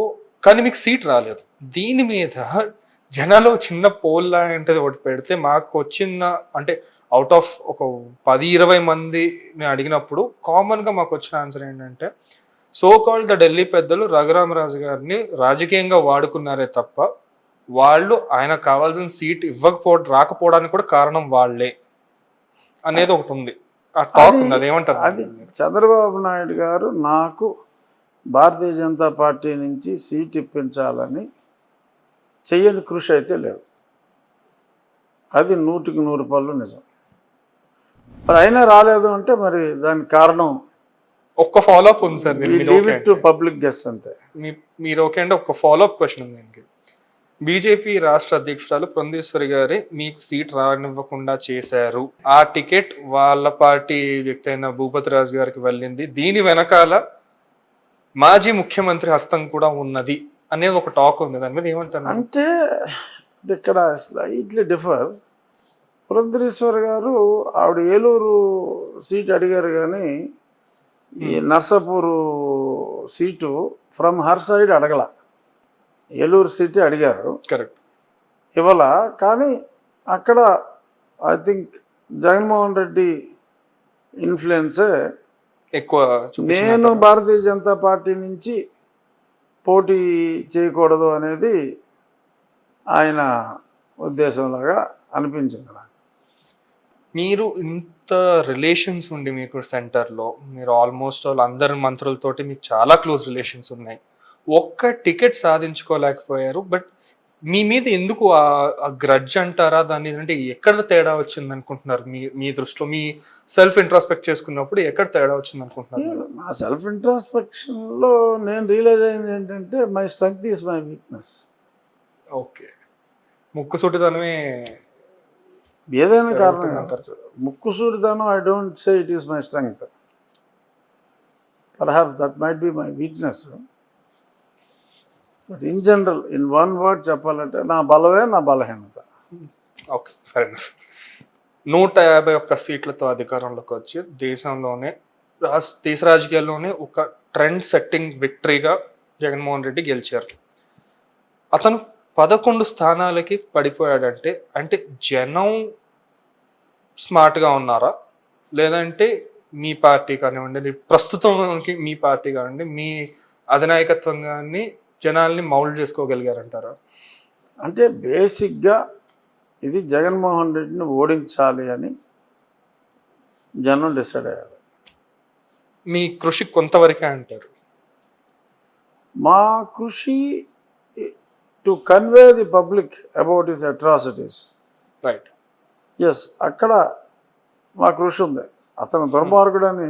కానీ మీకు సీట్ రాలేదు. దీని మీద జనాలు చిన్న పోల్ లాంటిది ఒకటి పెడితే మాకు వచ్చిన, అంటే అవుట్ ఆఫ్ ఒక 10-20 మందిని అడిగినప్పుడు కామన్గా మాకు వచ్చిన ఆన్సర్ ఏంటంటే, సో కాల్డ్ ద ఢిల్లీ పెద్దలు రఘురామరాజు గారిని రాజకీయంగా వాడుకున్నారే తప్ప వాళ్ళు ఆయన కావాల్సిన సీట్ రాకపోవడానికి కూడా కారణం వాళ్ళే అనేది ఒకటి ఉంది. ఆ టాక్ ఉంది, అదేమంటారు?
అది చంద్రబాబు నాయుడు గారు నాకు భారతీయ జనతా పార్టీ నుంచి సీట్ ఇప్పించాలని చెయ్యని కృషి అయితే లేదు. అది 100కి 100 నిజం. మరి అయినా రాలేదు అంటే మరి దానికి కారణం
ఒక్క ఫాలోఅప్ ఉంది సార్.
పబ్లిక్ గెస్ట్ అంతే.
మీరు ఓకే అంటే ఒక ఫాలోఅప్ క్వశ్చన్ ఉంది దీనికి. బీజేపీ రాష్ట్ర అధ్యక్షురాలు పురంధేశ్వరి గారి మీకు సీట్ రానివ్వకుండా చేశారు, ఆ టికెట్ వాళ్ళ పార్టీ వ్యక్తి అయిన భూపతి రాజు గారికి వెళ్ళింది, దీని వెనకాల మాజీ ముఖ్యమంత్రి హస్తం కూడా ఉన్నది అనేది ఒక టాక్ ఉంది. దాని మీద ఏమంటారు?
అంటే ఇక్కడ స్లైట్లీ డిఫర్. పురంధరేశ్వర్ గారు ఆవిడ ఏలూరు సీట్ అడిగారు, కానీ ఈ Narsapur seat from her side అడగల, ఏలూరు సీటే అడిగారు.
కరెక్ట్.
ఇవాళ కానీ అక్కడ ఐ థింక్ జగన్మోహన్ రెడ్డి ఇన్ఫ్లుయెన్సే ఎక్కువ. నేను భారతీయ జనతా పార్టీ నుంచి పోటీ చేయకూడదు అనేది ఆయన ఉద్దేశంలాగా అనిపించింది నాకు.
మీరు ఇంత రిలేషన్స్ ఉండి మీకు సెంటర్లో, మీరు ఆల్మోస్ట్ అందరి మంత్రులతోటి మీకు చాలా క్లోజ్ రిలేషన్స్ ఉన్నాయి, ఒక్క టికెట్ సాధించుకోలేకపోయారు. బట్ మీ మీద ఎందుకు ఆ గ్రడ్జ్ అంటారా దాన్ని, అంటే ఎక్కడ తేడా వచ్చింది అనుకుంటున్నారు మీ మీ దృష్టిలో? మీ సెల్ఫ్ ఇంట్రాస్పెక్ట్ చేసుకున్నప్పుడు ఎక్కడ తేడా వచ్చింది అనుకుంటున్నారు?
నా సెల్ఫ్ ఇంట్రాస్పెక్షన్లో నేను రియలైజ్ అయింది ఏంటంటే my strength is my weakness.
Okay, ముక్కుసూటితనమే
ఏదైనా కారణం
అంటారు.
ముక్కుసూడితనం I don't say it is my strength. Perhaps that might be my weakness. But in general in one word చెప్పాలంటే నా బలమే నా బలహీనత.
Okay, fire enough. 151 సీట్లతో అధికారంలోకి వచ్చి దేశంలోనే దేశ రాజకీయాల్లోనే ఒక ట్రెండ్ సెట్టింగ్ విక్టరీగా జగన్మోహన్ రెడ్డి గెలిచారు. అతను 11 స్థానాలకి పడిపోయాడంటే అంటే జనం స్మార్ట్గా ఉన్నారా, లేదంటే మీ పార్టీ కానివ్వండి, ప్రస్తుతానికి మీ పార్టీ కానివ్వండి, మీ అధినాయకత్వం కానీ జనాల్ని మౌల్డ్ చేసుకోగలిగారంటారా?
అంటే బేసిక్గా ఇది జగన్మోహన్ రెడ్డిని ఓడించాలి అని జనం డిసైడ్ అయ్యారు.
మీ కృషి కొంతవరకే అంటారు?
మా కృషి to convey the public about his atrocities.
Right.
Yes, అక్కడ మా కృషి ఉంది. అతను దుర్మార్గుడని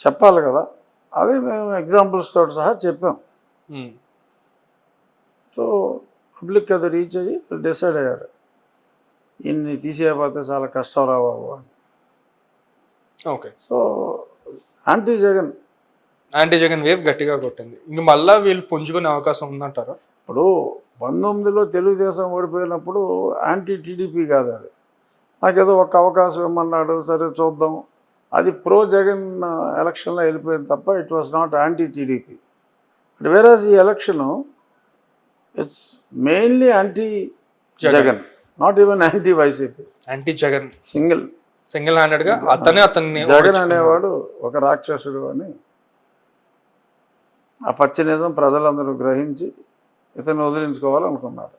చెప్పాలి కదా, అది మేము ఎగ్జాంపుల్స్ తోటి సహా చెప్పాం. సో పబ్లిక్ అది రీచ్ అయ్యి డిసైడ్ అయ్యారు, ఇన్ని తీసేయకపోతే చాలా కష్టం రా బాబు అని.
Okay.
So anti Jagan
wave గట్టిగా కొట్టింది. ఇంక మళ్ళా వీళ్ళు పుంజుకునే అవకాశం ఉందంటారా?
ఇప్పుడు 19లో తెలుగుదేశం ఓడిపోయినప్పుడు యాంటీ టీడీపీ కాదు అది. నాకేదో ఒక అవకాశం ఇమ్మన్నాడు, సరే చూద్దాం, అది ప్రో జగన్ ఎలక్షన్లో వెళ్ళిపోయింది తప్ప it was not anti TDP. But whereas ఈ election it's mainly anti Jagan, not even anti YCP.
Anti Jagan single హ్యాండెడ్గా అతన్ని
జగన్ అనేవాడు ఒక రాక్షసుడు అని ఆ పచ్చి నిజం ప్రజలందరూ గ్రహించి ఇతను వదిలించుకోవాలనుకున్నారు.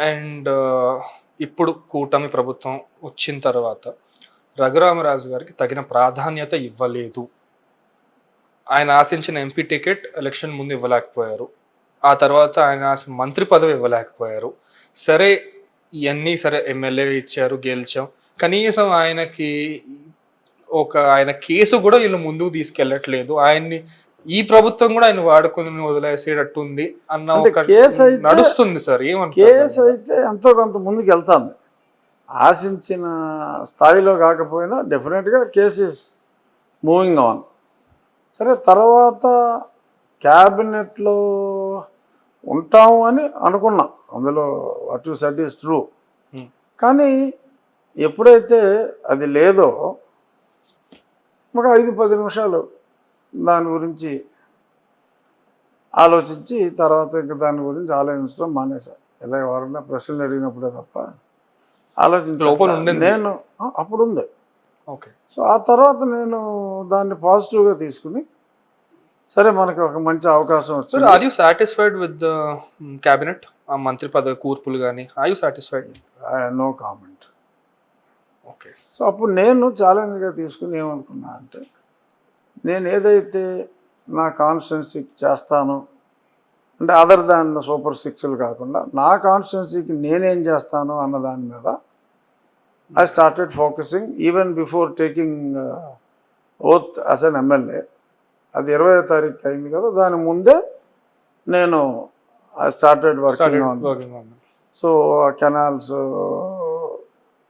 అండ్ ఇప్పుడు కూటమి ప్రభుత్వం వచ్చిన తర్వాత రఘురామరాజు గారికి తగిన ప్రాధాన్యత ఇవ్వలేదు. ఆయన ఆశించిన ఎంపీ టికెట్ ఎలక్షన్ ముందు ఇవ్వలేకపోయారు. ఆ తర్వాత ఆయన మంత్రి పదవి ఇవ్వలేకపోయారు. సరే, ఇవన్నీ సరే, ఎమ్మెల్యే ఇచ్చారు, గెలిచాం, కనీసం ఆయనకి ఆయన కేసు కూడా వీళ్ళు ముందుకు తీసుకెళ్ళట్లేదు. ఆయన్ని ఈ ప్రభుత్వం కూడా ఆయన వాడుకుని వదిలేసేటట్టు ఉంది అన్న ఒక
కేసు
నడుస్తుంది సార్.
కేసు అయితే ఎంతో కొంత ముందుకు వెళ్తుంది, ఆశించిన స్థాయిలో కాకపోయినా డెఫినెట్గా కేసు ఇస్ మూవింగ్ ఆన్. సరే, తర్వాత క్యాబినెట్లో ఉంటాము అని అనుకున్నాం, అందులో what you said is true. కానీ ఎప్పుడైతే అది లేదో ఒక 5-10 నిమిషాలు దాని గురించి ఆలోచించి తర్వాత ఇంకా దాని గురించి ఆలోచించడం మానేశాను. ఇలా ఎవరైనా ప్రశ్నలు అడిగినప్పుడే తప్ప ఆలోచించడం నేను అప్పుడు ఉంది.
ఓకే. సో
ఆ తర్వాత నేను దాన్ని పాజిటివ్గా తీసుకుని సరే మనకి ఒక మంచి అవకాశం వచ్చింది.
Are you satisfied with the cabinet, ఆ మంత్రి పదవి కూర్పులు కానీ? Are you satisfied?
No comment.
Okay.
So అప్పుడు నేను ఛాలెంజ్గా తీసుకుని ఏమనుకున్నా అంటే, నేను ఏదైతే నా కాన్స్టిట్యున్సీకి చేస్తానో, అంటే అదర్ దాన్ సూపర్ 6లు కాకుండా నా కాన్స్టిట్యున్సీకి నేనేం చేస్తానో అన్న దాని మీద I started focusing even before taking oath as an MLA. అది 20వ తారీఖు అయింది కదా, దాని ముందే నేను I started working on. So canals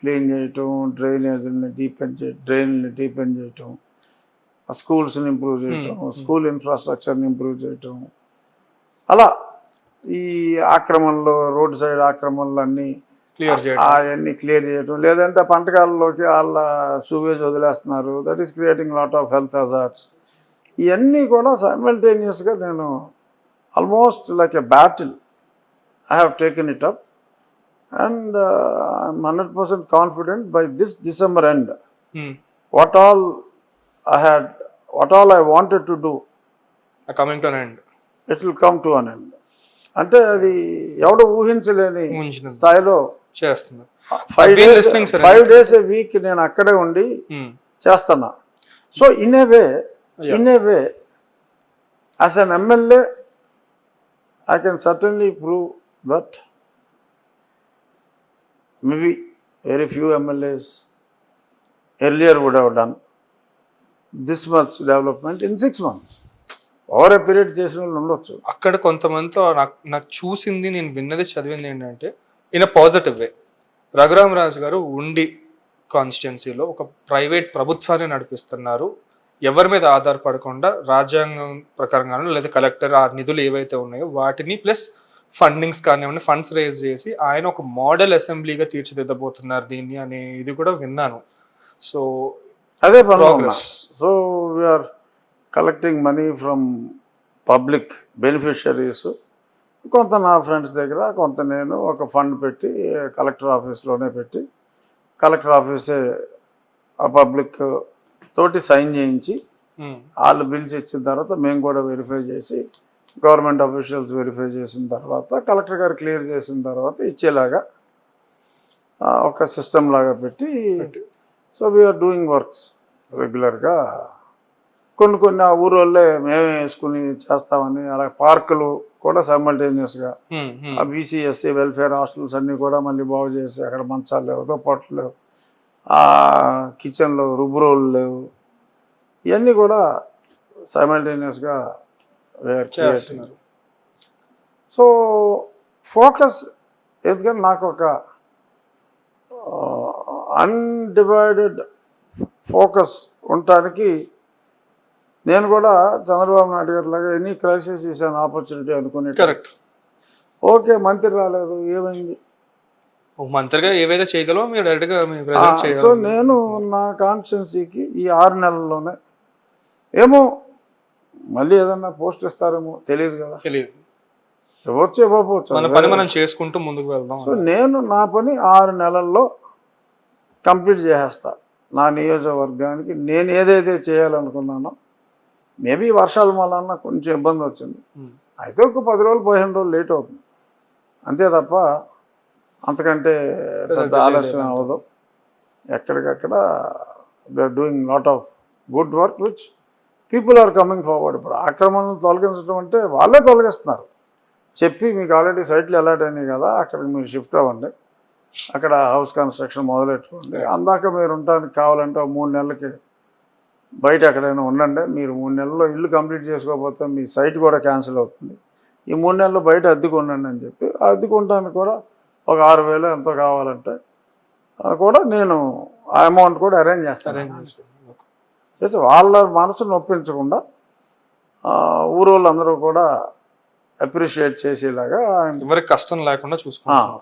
clean చేయటం, డ్రైన్లని డీపెన్ చేయటం, స్కూల్స్ని ఇంప్రూవ్ చేయటం, స్కూల్ ఇన్ఫ్రాస్ట్రక్చర్ని ఇంప్రూవ్ చేయటం, అలా ఈ ఆక్రమణలు, రోడ్ సైడ్ ఆక్రమణలు అన్నీ అవన్నీ క్లియర్ చేయటం. లేదంటే పంటకాలలోకి వాళ్ళ సూవేజ్ వదిలేస్తున్నారు, that is creating lot of health hazards. ఇవన్నీ కూడా సైమల్టేనియస్గా నేను almost like a battle I have taken it up. And I'm 100% confident by this December end, what all I wanted to do,
coming to an end,
it will come to an end. అంటే అది ఎవడో ఊహించలేని స్థాయిలో
చేస్తున్నా.
5 days a week నేను అక్కడే ఉండి చేస్తున్నా. So in a way as an MLA I can certainly prove that maybe very few MLAs earlier would have done this much development in 6 months. Over a period చేసిన వాళ్ళు ఉండొచ్చు.
అక్కడ కొంతమందితో నాకు చూసింది, నేను విన్నది, చదివింది ఏంటంటే in a positive way, Raghuramaraju garu Undi కాన్స్టిట్యున్సీలో ఒక ప్రైవేట్ ప్రభుత్వాన్ని నడిపిస్తున్నారు. ఎవరి మీద ఆధారపడకుండా రాజ్యాంగం ప్రకారంగానో లేదా కలెక్టర్ ఆ నిధులు ఏవైతే ఉన్నాయో వాటిని ప్లస్ ఫండింగ్స్ కానివ్వండి, ఫండ్స్ రేజ్ చేసి ఆయన ఒక మోడల్ అసెంబ్లీగా తీర్చిదిద్దబోతున్నారు దీన్ని అనే ఇది కూడా విన్నాను. సో
అదే పని. So we're collecting money from public beneficiaries. కొంత నా ఫ్రెండ్స్ దగ్గర, కొంత నేను ఒక ఫండ్ పెట్టి కలెక్టర్ ఆఫీస్లోనే పెట్టి, కలెక్టర్ ఆఫీసే ఆ పబ్లిక్ తోటి సైన్ చేయించి వాళ్ళు బిల్స్ ఇచ్చిన తర్వాత మేము కూడా వెరిఫై చేసి, గవర్నమెంట్ అఫీషియల్స్ వెరిఫై చేసిన తర్వాత, కలెక్టర్ గారు క్లియర్ చేసిన తర్వాత ఇచ్చేలాగా ఒక సిస్టమ్ లాగా పెట్టి, సో వీఆర్ డూయింగ్ వర్క్స్ రెగ్యులర్గా. కొన్ని ఆ ఊరోళ్ళే మేమే వేసుకుని చేస్తామని, అలా పార్కులు కూడా సైమల్టేనియస్గా ఆ బీసీఎస్సీ వెల్ఫేర్ హాస్టల్స్ అన్నీ కూడా మళ్ళీ బాగు చేసి, అక్కడ మంచాలు లేవు, దుప్పట్లు లేవు, కిచెన్లో రుబ్బురోళ్ళు లేవు, ఇవన్నీ కూడా సైమల్టేనియస్గా చేస్తున్నారు. సో ఫోకస్ ఎందుకంటే నాకు ఒక అన్డివైడెడ్ ఫోకస్ ఉండటానికి నేను కూడా చంద్రబాబు నాయుడు గారి లాగా any crisis is an opportunity అనుకునే.
కరెక్ట్.
ఓకే, మంత్రి రాలేదు, ఏమైంది,
మంత్రిగా ఏవైతే చేయగలమో మీరు డైరెక్ట్గా.
సో నేను నా కాన్స్టిట్యున్సీకి ఈ 6 నెలల్లోనే ఏమో మళ్ళీ ఏదన్నా పోస్ట్ ఇస్తారేమో తెలియదు కదా,
తెలియదు,
ఇవ్వచ్చు ఇవ్వకపోవచ్చు,
మన పని మనం చేసుకుంటూ ముందుకు వెళ్దాం.
సో నేను నా పని 6 నెలల్లో కంప్లీట్ చేసేస్తా. నా నియోజకవర్గానికి నేను ఏదైతే చేయాలనుకున్నానో, మేబీ వర్షాల వలన కొంచెం ఇబ్బంది వచ్చింది, అయితే ఒక 10 రోజులు 15 రోజులు లేట్ అవుతుంది అంతే తప్ప అంతకంటే పెద్ద ఆలస్యం అవ్వదు. ఎక్కడికక్కడ they are doing lot of good work which people are coming forward. ఇప్పుడు ఆక్రమణను తొలగించడం అంటే వాళ్ళే తొలగిస్తున్నారు. చెప్పి మీకు ఆల్రెడీ సైట్లు అలాట్ అయినాయి కదా, అక్కడికి మీరు షిఫ్ట్ అవ్వండి, అక్కడ హౌస్ కన్స్ట్రక్షన్ మొదలెట్టుకోండి, అందాక మీరు ఉండడానికి కావాలంటే 3 నెలలకి బయట ఎక్కడైనా ఉండండి, మీరు 3 నెలల్లో ఇల్లు కంప్లీట్ చేసుకోకపోతే మీ సైట్ కూడా క్యాన్సిల్ అవుతుంది, ఈ 3 నెలలు బయట అద్దెకు ఉండండి అని చెప్పి, అద్దెకు ఉండడానికి కూడా ఒక 6,000 ఎంతో కావాలంటే కూడా నేను ఆ అమౌంట్ కూడా అరేంజ్ చేస్తాను. చేసి వాళ్ళ మనసు నొప్పించకుండా ఊరోళ్ళందరూ కూడా అప్రిషియేట్ చేసేలాగా,
ఎవరికి కష్టం లేకుండా చూసుకుంటాం.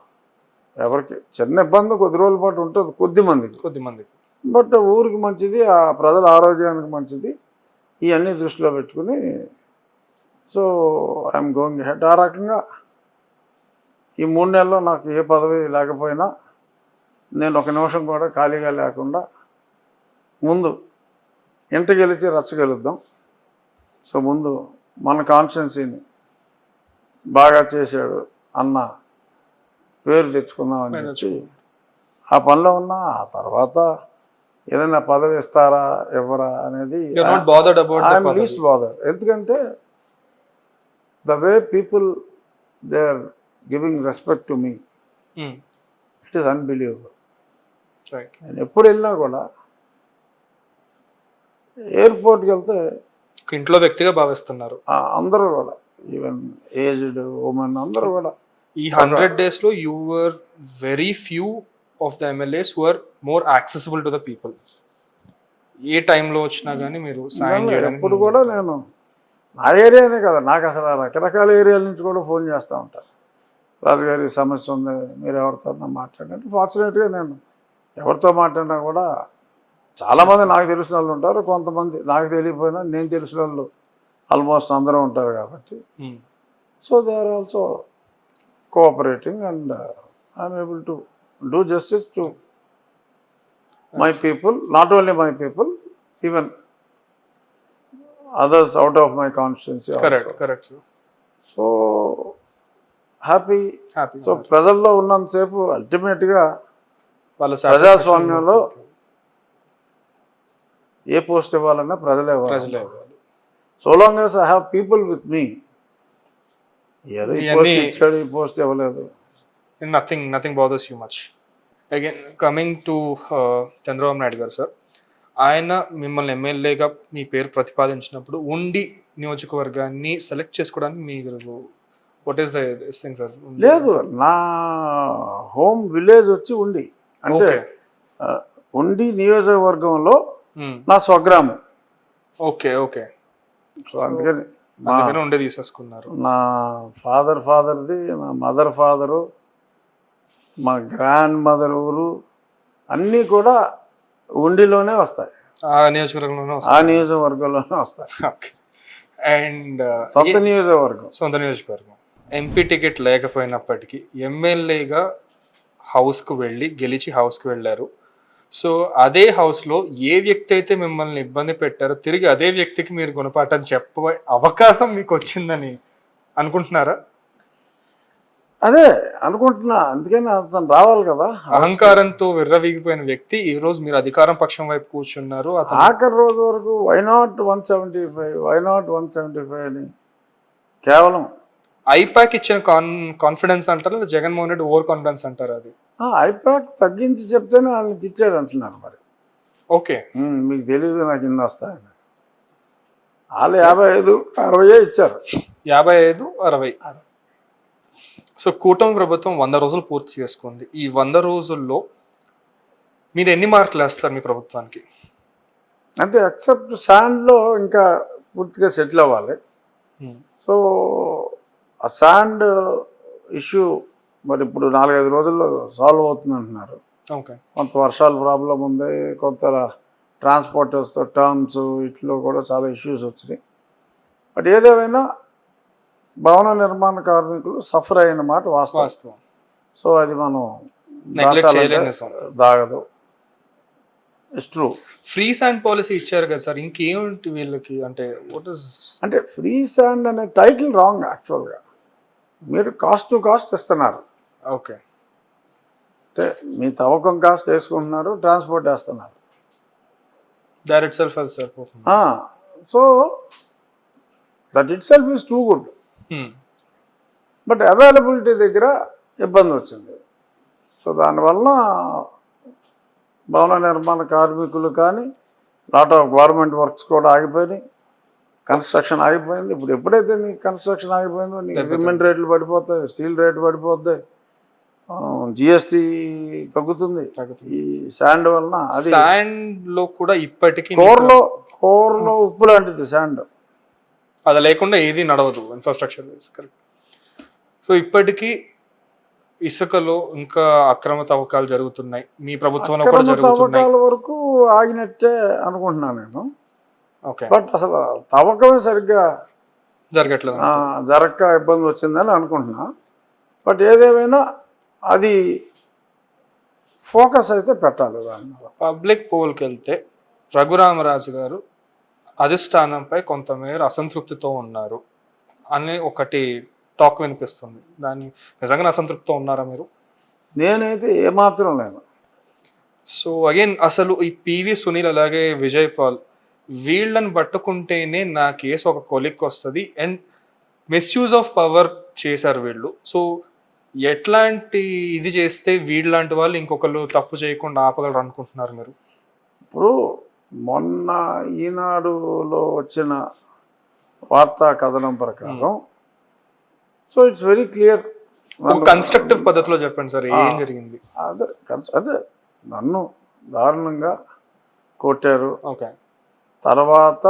ఎవరికి చిన్న ఇబ్బంది కొద్ది రోజుల పాటు ఉంటుంది కొద్దిమందికి, బట్ ఊరికి మంచిది, ఆ ప్రజల ఆరోగ్యానికి మంచిది, ఇవన్నీ దృష్టిలో పెట్టుకుని సో ఐఎమ్ గోయింగ్ హెడ్. ఆ రకంగా ఈ 3 నెలల్లో నాకు ఏ పదవి లేకపోయినా నేను ఒక నిమిషం కూడా ఖాళీగా లేకుండా ముందు ఇంట గెలిచి రచ్చగలుద్దాం, సో ముందు మన కాన్స్టిట్యున్సీని బాగా చేశాడు అన్న పేరు తెచ్చుకుందాం అని చెప్పి ఆ పనిలో ఉన్నా. ఆ తర్వాత ఏదైనా పదవి ఇస్తారా ఎవరా అనేది ఐఎమ్ లీస్ట్ బాదర్డ్. ఎందుకంటే the way people they are giving respect to me, it is unbelievable. నేను ఎప్పుడు వెళ్ళినా కూడా ఎయిర్పోర్ట్కి వెళ్తే
ఇంట్లో వ్యక్తిగా భావిస్తున్నారు
అందరూ కూడా, ఈవెన్ ఏజ్డ్ ఉమెన్ అందరూ కూడా.
ఈ 100 days లో you were very few of the MLAs who are more accessible to the people. ఏ టైంలో వచ్చినా కానీ మీరు సాయం చేయడానికి
ఎప్పుడు కూడా నేను నా ఏరియానే కదా, నాకు అసలు రకరకాల ఏరియాల నుంచి కూడా ఫోన్ చేస్తూ ఉంటారు, రాజుగారి సమస్య ఉంది మీరు ఎవరితో మాట్లాడంటే. ఫార్చునేట్గా నేను ఎవరితో మాట్లాడినా కూడా చాలామంది నాకు తెలిసిన వాళ్ళు ఉంటారు, కొంతమంది నాకు తెలియకపోయినా నేను తెలిసిన వాళ్ళు ఆల్మోస్ట్ అందరూ ఉంటారు కాబట్టి, so they are also cooperating and I'm able to do justice to my people, not only my people, even others out of my constituency also.
Correct sir.
So happy. So ప్రజల్లో ఉన్నంతసేపు అల్టిమేట్గా ప్రజాస్వామ్యంలో ఏ post ఇవ్వాలన్నా ప్రజలే ఇవ్వాలి. So long as I have people with me, ఏదో ఈ
ఇవన్నీ
పోస్ట్ ఇచ్చాడు, ఈ పోస్ట్ ఇవ్వలేదు.
Nothing bothers you much. Again coming to Chandrababu Naidu గారు సార్, ఆయన మిమ్మల్ని ఎమ్మెల్యేగా మీ పేరు ప్రతిపాదించినప్పుడు ఉండి నియోజకవర్గాన్ని సెలెక్ట్ చేసుకోవడానికి మీరు what is this thing sir?
లేదు, నా హోమ్ విలేజ్ వచ్చి ఉండి, అంటే
ఓకే
ఆ, ఉండి నియోజకవర్గంలో నా స్వగ్రామం.
ఓకే ఓకే,
సో అందుకని మా
అందుకని ఉండే తీసేసుకున్నారు.
నా ఫాదర్ది, నా మదర్ ఫాదరు, మా గ్రాండ్ మదర్ ఊరు అన్నీ కూడా ఉండిలోనే వస్తాయి,
ఆ నియోజకవర్గంలోనే
ఆ నియోజకవర్గంలోనే వస్తాయి.
ఓకే. అండ్
సొంత నియోజకవర్గం.
సొంత నియోజకవర్గం. ఎంపీ టికెట్ లేకపోయినప్పటికీ ఎమ్మెల్యేగా హౌస్కు వెళ్ళి గెలిచి హౌస్కి వెళ్ళారు. సో అదే హౌస్లో ఏ వ్యక్తి అయితే మిమ్మల్ని ఇబ్బంది పెట్టారో తిరిగి అదే వ్యక్తికి మీరు గుణపాఠం చెప్పే అవకాశం మీకు వచ్చిందని అనుకుంటున్నారా?
అదే అనుకుంటున్నా, అందుకని అతను రావాలి కదా.
అహంకారంతో విర్రవీగిపోయిన వ్యక్తి ఈ రోజు మీరు అధికారం పక్షం వైపు కూర్చున్నారు. అతను
ఆఖరి రోజు వరకు వైనాట్ 175 అని కేవలం
ఐపాక్ ఇచ్చిన కాన్ఫిడెన్స్ అంటారు, లేదా జగన్మోహన్ రెడ్డి ఓవర్ కాన్ఫిడెన్స్ అంటారు? అది
ఐపాక్ తగ్గించి చెప్తేనే వాళ్ళని తిట్టాడు అంటున్నారు. మరి
ఓకే,
మీకు తెలియదు నాకు ఇన్ని వస్తాయని. వాళ్ళు 55-60 ఇచ్చారు.
55, 60. సో కూటమి ప్రభుత్వం 100 రోజులు పూర్తి చేసుకుంది. ఈ 100 రోజుల్లో మీరు ఎన్ని మార్కులు వేస్తారు మీ ప్రభుత్వానికి?
అంటే ఎక్సెప్ట్ శాండ్లో ఇంకా పూర్తిగా సెటిల్ అవ్వాలి. సో ఆ శాండ్ ఇష్యూ మరి ఇప్పుడు 4-5 రోజుల్లో సాల్వ్ అవుతుంది అంటున్నారు.
ఓకే,
కొంత వర్షాల ప్రాబ్లం ఉంది, కొంత ట్రాన్స్పోర్టర్స్తో టర్మ్స్ ఇట్లో కూడా చాలా ఇష్యూస్ వచ్చినాయి. బట్ ఏదేమైనా భవన నిర్మాణ కార్మికులు సఫర్ అయిన మాట వాస్తవం. సో అది మనం దాగదు. It's true.
Free sand policy ఇచ్చారు కదా సార్, ఇంకేమిటి వీళ్ళకి? అంటే
అంటే ఫ్రీ శాండ్ అనే టైటిల్ రాంగ్ యాక్చువల్గా. మీరు కాస్ట్ టు కాస్ట్ ఇస్తున్నారు.
ఓకే,
అంటే మీ తవ్వకం కాస్ట్ వేసుకుంటున్నారు, ట్రాన్స్పోర్ట్ వేస్తున్నారు.
దట్ ఇట్ సెల్ఫ్ అది sir.
So that itself is too good. But availability దగ్గర ఇబ్బంది వచ్చింది. సో దానివల్ల భవన నిర్మాణ కార్మికులు కానీ లాట్ ఆఫ్ గవర్నమెంట్ వర్క్స్ కూడా ఆగిపోయినాయి, కన్స్ట్రక్షన్ ఆగిపోయింది. ఇప్పుడు ఎప్పుడైతే నీకు కన్స్ట్రక్షన్ ఆగిపోయిందో నీకు సిమెంట్ రేట్లు పడిపోతాయి, స్టీల్ రేట్లు పడిపోతాయి, జిఎస్టీ తగ్గుతుంది ఈ శాండ్ వలన. అది
శాండ్ లో కూడా ఇప్పటికీ
కోర్లో ఉప్పు లాంటిది శాండ్.
అది లేకుండా ఏది నడవదు, ఇన్ఫ్రాస్ట్రక్చర్. కరెక్ట్. సో ఇప్పటికీ ఇసుకలో ఇంకా అక్రమ తవ్వకాలు జరుగుతున్నాయి, మీ ప్రభుత్వంలో కూడా జరుగుతున్నాయి.
తవ్వకాల వరకు ఆగినట్టే అనుకుంటున్నాను నేను.
ఓకే,
బట్ అసలు తవ్వకమే సరిగ్గా
జరగట్లేదు,
జరగక ఇబ్బంది వచ్చిందని అనుకుంటున్నా. బట్ ఏదేమైనా అది ఫోకస్ అయితే పెట్టాలి దాని మీద.
పబ్లిక్ పోల్కి వెళ్తే రఘురామరాజు గారు అధిష్టానంపై కొంతమేర అసంతృప్తితో ఉన్నారు అని ఒకటి టాక్ వినిపిస్తుంది. దాన్ని నిజంగా అసంతృప్తితో ఉన్నారా మీరు?
నేనైతే ఏమాత్రం లేదు.
సో అగైన్ అసలు ఈ పివి సునీల్ అలాగే విజయ్ పాల్ వీళ్ళని పట్టుకుంటేనే నా కేసు ఒక కొలిక్ వస్తుంది అండ్ మిస్యూజ్ ఆఫ్ పవర్ చేశారు వీళ్ళు. సో ఎట్లాంటి ఇది చేస్తే వీళ్ళలాంటి వాళ్ళు ఇంకొకరు తప్పు చేయకుండా ఆపగలరు అనుకుంటున్నారు మీరు?
ఇప్పుడు మొన్న ఈనాడులో వచ్చిన వార్తా కథనం ప్రకారం so it's very clear.
Constructive పద్ధతిలో చెప్పండి సార్, ఏం జరిగింది?
అదే నన్ను దారుణంగా కొట్టారు.
ఓకే,
తర్వాత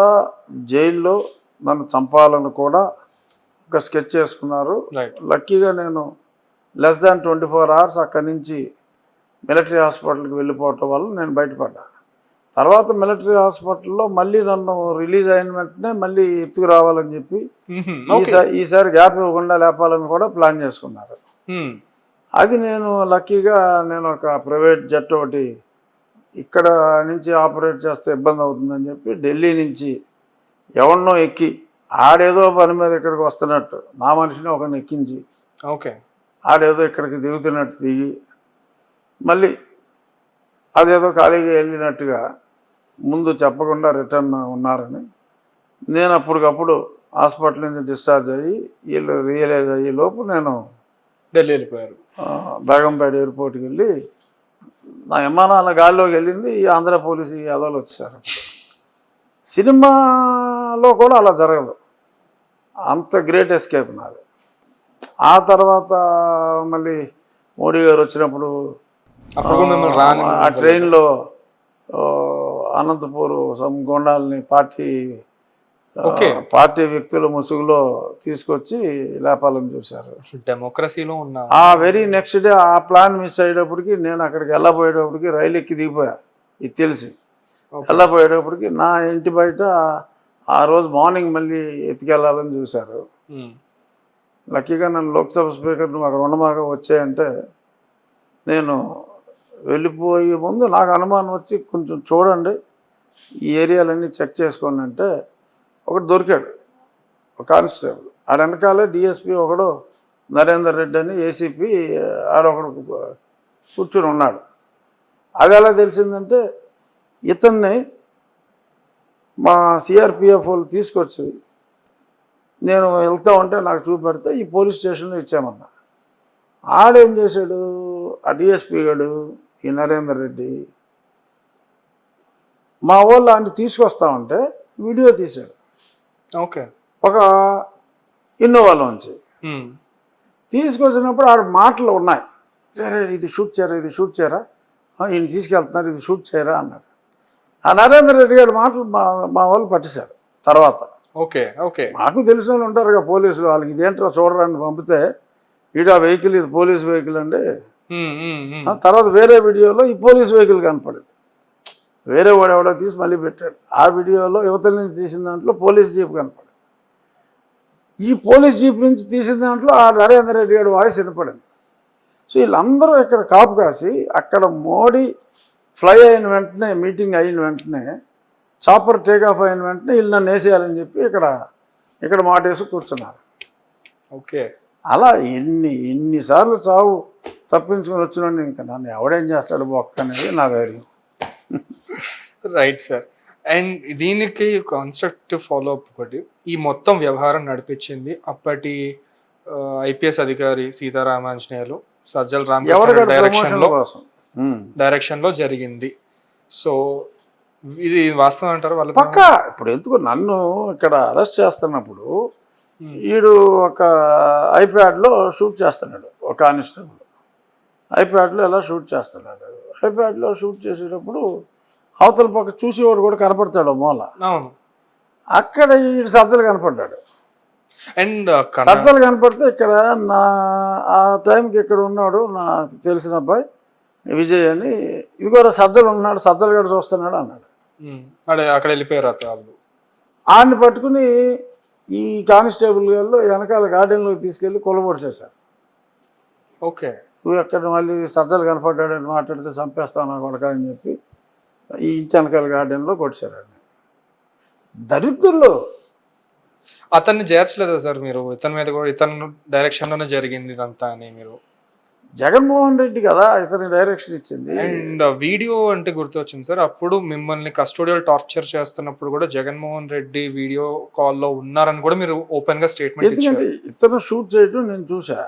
జైల్లో నన్ను చంపాలని కూడా ఒక స్కెచ్ చేసుకున్నారు. లక్కీగా నేను లెస్ దాన్ 24 hours అక్కడి నుంచి మిలిటరీ హాస్పిటల్కి వెళ్ళిపోవటం వల్ల నేను బయటపడ్డా. తర్వాత మిలిటరీ హాస్పిటల్లో మళ్ళీ నన్ను రిలీజ్ అయిన వెంటనే మళ్ళీ ఎత్తుకు రావాలని చెప్పి ఈసారి గ్యాప్ ఇవ్వకుండా లేపాలని కూడా ప్లాన్ చేసుకున్నారు. అది నేను లక్కీగా నేను ఒక ప్రైవేట్ జెట్ ఒకటి ఇక్కడ నుంచి ఆపరేట్ చేస్తే ఇబ్బంది అవుతుందని చెప్పి ఢిల్లీ నుంచి ఎవరినో ఎక్కి ఆడేదో పని మీద ఇక్కడికి వస్తున్నట్టు నా మనిషిని ఒకరిని ఎక్కించి
ఓకే
ఆడేదో ఇక్కడికి దిగుతున్నట్టు దిగి మళ్ళీ అదేదో ఖాళీగా వెళ్ళినట్టుగా ముందు చెప్పకుండా రిటర్న్ ఉన్నారని నేను అప్పటికప్పుడు హాస్పిటల్ నుంచి డిశ్చార్జ్ అయ్యి వీళ్ళు రియలైజ్ అయ్యే లోపు నేను
ఢిల్లీ వెళ్ళిపోయారు.
బేగంపేట ఎయిర్పోర్ట్కి వెళ్ళి నా విమానాల గాల్లోకి వెళ్ళింది ఈ ఆంధ్ర పోలీసు యాదవులు వచ్చేసారు. సినిమాలో కూడా అలా జరగదు, అంత గ్రేట్ ఎస్కేప్ నాది. ఆ తర్వాత మళ్ళీ మోడీ గారు వచ్చినప్పుడు
అప్పుడు కూడా మిమ్మల్ని రాని
ఆ ట్రైన్లో అనంతపూర్ సమ్ గోండాల్ని పార్టీ వ్యక్తుల ముసుగులో తీసుకొచ్చి లేపాలని చూశారు.
డెమోక్రసీలో ఉన్న
ఆ వెరీ నెక్స్ట్ డే ఆ ప్లాన్ మిస్ అయ్యేటప్పటికి నేను అక్కడికి వెళ్ళబోయేటప్పటికి రైలు ఎక్కి దిగిపోయా. ఇది తెలిసి వెళ్ళబోయేటప్పటికి నా ఇంటి బయట ఆ రోజు మార్నింగ్ మళ్ళీ ఎత్తుకెళ్ళాలని చూశారు. లక్కీగా నన్ను లోక్సభ స్పీకర్ నువ్వు అక్కడ ఉండమాక వచ్చాయంటే నేను వెళ్ళిపోయే ముందు నాకు అనుమానం వచ్చి కొంచెం చూడండి ఈ ఏరియాలన్నీ చెక్ చేసుకోండి అంటే ఒకటి దొరికాడు, ఒక కానిస్టేబుల్. ఆడ వెనకాలే డిఎస్పీ ఒకడు నరేందర్ రెడ్డి అని ఏసీపీ ఆడొకడు కూర్చుని ఉన్నాడు. అది ఎలా తెలిసిందంటే ఇతన్ని మా సిఆర్పిఎఫ్ వాళ్ళు తీసుకొచ్చి నేను వెళ్తా ఉంటే నాకు చూపెడితే ఈ పోలీస్ స్టేషన్లో ఇచ్చామన్నా. ఆడేం చేశాడు, ఆ డిఎస్పీ గాడు ఈ నరేందర్ రెడ్డి మా వాళ్ళు ఆయన తీసుకొస్తామంటే వీడియో తీశాడు.
ఓకే,
ఒక ఇన్నోవాలోంచి తీసుకొచ్చినప్పుడు ఆడ మాటలు ఉన్నాయి, రే ఇది షూట్ చేయరా, ఇది షూట్ చేయరా, ఈయన తీసుకెళ్తున్నారు, ఇది షూట్ చేయరా అన్నాడు. ఆ నరేందర్ రెడ్డి గారి మాటలు మా వాళ్ళు పట్టేశారు. తర్వాత
ఓకే ఓకే
మాకు తెలిసిన వాళ్ళు ఉంటారు కదా పోలీసులు, వాళ్ళకి ఇదేంటో చూడరాని పంపితే వీడు ఆ వెహికల్ ఇది పోలీస్ వెహికల్ అండి. తర్వాత వేరే వీడియోలో ఈ పోలీస్ వెహికల్ కనపడింది, వేరే వాడు ఎవడో తీసి మళ్ళీ పెట్టాడు. ఆ వీడియోలో యువతల నుంచి తీసిన దాంట్లో పోలీస్ జీప్ కనపడింది. ఈ పోలీస్ జీప్ నుంచి తీసిన దాంట్లో ఆ నరేందర్ రెడ్డి గారి వాయిస్ వినపడింది. సో వీళ్ళందరూ ఇక్కడ కాపు కాసి అక్కడ మోడీ ఫ్లై అయిన వెంటనే, మీటింగ్ అయిన వెంటనే, చాపర్ టేక్ ఆఫ్ అయిన వెంటనే వీళ్ళు నన్ను వేసేయాలని చెప్పి ఇక్కడ మాట వేసి కూర్చున్నారు.
ఓకే,
అలా ఎన్నిసార్లు చావు తప్పించుకొని వచ్చినాడు. ఇంకా నన్ను ఎవడేం చేస్తాడు బొక్క అనేది నా ధైర్యం.
Right sir. అండ్ దీనికి కన్స్ట్రక్టివ్ ఫాలో అప్ ఒకటి, ఈ మొత్తం వ్యవహారం నడిపించింది అప్పటి ఐపీఎస్ అధికారి సీతారామాంజనేయులు, సజ్జల రామకృష్ణ డైరెక్షన్ లో జరిగింది. సో ఇది వాస్తవం అంటారు వాళ్ళ
పక్క. ఇప్పుడు ఎందుకు నన్ను ఇక్కడ అరెస్ట్ చేస్తున్నప్పుడు వీడు ఒక ఐప్యాడ్లో షూట్ చేస్తున్నాడు, ఒక కానిస్టేబుల్ ఐప్యాడ్లో ఎలా షూట్ చేస్తున్నాడు. ఐప్యాడ్లో షూట్ చేసేటప్పుడు అవతల పక్క చూసేవాడు కూడా కనపడతాడు మూల. అక్కడ ఈ సజ్జలు కనపడ్డాడు.
అండ్
సజ్జలు కనపడితే ఇక్కడ ఆ టైంకి ఇక్కడ ఉన్నాడు నాకు తెలిసిన అబ్బాయి విజయ్ అని, ఇదిగో సజ్జలు ఉన్నాడు, సజ్జలు గడ చూస్తున్నాడు అన్నాడు.
అక్కడ వెళ్ళిపోయారు వాళ్ళు.
ఆయన్ని పట్టుకుని ఈ కానిస్టేబుల్ గారు వెనకాల గార్డెన్లోకి తీసుకెళ్ళి కొలబొడిచేశారు.
ఓకే,
నువ్వు ఎక్కడ మళ్ళీ సజ్జలు కనపడ్డాడని మాట్లాడితే చంపేస్తావు నా కొడక అని చెప్పి ఈ ఇంటి వెనకాల గార్డెన్లో కొట్టేశారండి. దరిద్రులు.
అతన్ని చేర్చలేదా సార్ మీరు? ఇతని మీద కూడా ఇతను డైరెక్షన్లోనే జరిగింది ఇదంతా అని మీరు?
జగన్మోహన్ రెడ్డి కదా ఇతని డైరెక్షన్ ఇచ్చింది.
అండ్ వీడియో అంటే గుర్తొచ్చింది సార్, అప్పుడు మిమ్మల్ని కస్టోడియల్ టార్చర్ చేస్తున్నప్పుడు కూడా జగన్మోహన్ రెడ్డి వీడియో కాల్లో ఉన్నారని కూడా మీరు ఓపెన్ గా స్టేట్మెంట్
ఎందుకంటే ఇతను షూట్ చేయడం నేను చూసా.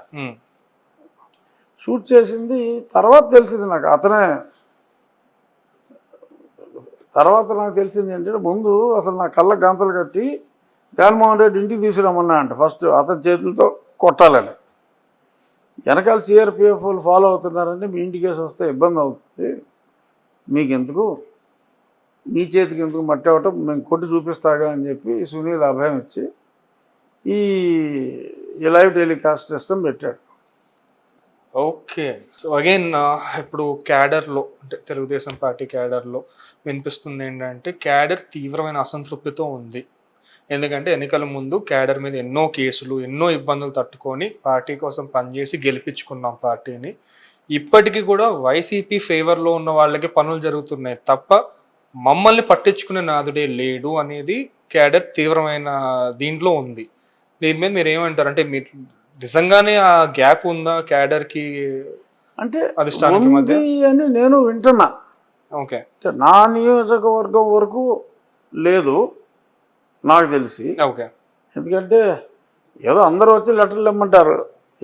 షూట్ చేసింది తర్వాత తెలిసింది నాకు, తర్వాత నాకు తెలిసింది ఏంటంటే ముందు అసలు నా కళ్ళ గంతలు కట్టి జగన్మోహన్ రెడ్డి ఇంటికి తీసుకురమ్మన్నా అంట. ఫస్ట్ అతని చేతులతో కొట్టాలని, వెనకాల సిఆర్పిఎఫ్ వాళ్ళు ఫాలో అవుతున్నారంటే మీ ఇంటికి కేసు వస్తే ఇబ్బంది అవుతుంది, మీకు ఎందుకు, మీ చేతికి ఎందుకు మట్టి అవ్వటం, మేము కొట్టి చూపిస్తాగా అని చెప్పి సునీల్ అభయం ఇచ్చి ఈ లైవ్ టెలికాస్ట్ సిస్టమ్ పెట్టాడు.
ఓకే, సో అగైన్ ఇప్పుడు క్యాడర్లో అంటే తెలుగుదేశం పార్టీ క్యాడర్లో వినిపిస్తుంది ఏంటంటే క్యాడర్ తీవ్రమైన అసంతృప్తితో ఉంది. ఎందుకంటే ఎన్నికల ముందు క్యాడర్ మీద ఎన్నో కేసులు, ఎన్నో ఇబ్బందులు తట్టుకొని పార్టీ కోసం పనిచేసి గెలిపించుకున్నాం పార్టీని. ఇప్పటికీ కూడా వైసీపీ ఫేవర్లో ఉన్న వాళ్ళకి పనులు జరుగుతున్నాయి తప్ప మమ్మల్ని పట్టించుకునే నాదుడే లేడు అనేది క్యాడర్ తీవ్రమైన దీంట్లో ఉంది. దీని మీద మీరు ఏమంటారు? అంటే మీరు నిజంగానే ఆ గ్యాప్ ఉందా క్యాడర్కి
అంటే
అధిష్టానానికి మధ్య
అని నేను వింటున్నా.
ఓకే,
నా నియోజకవర్గం వరకు లేదు నాకు తెలిసి.
ఓకే,
ఎందుకంటే ఏదో అందరూ వచ్చి లెటర్లు ఇమ్మంటారు,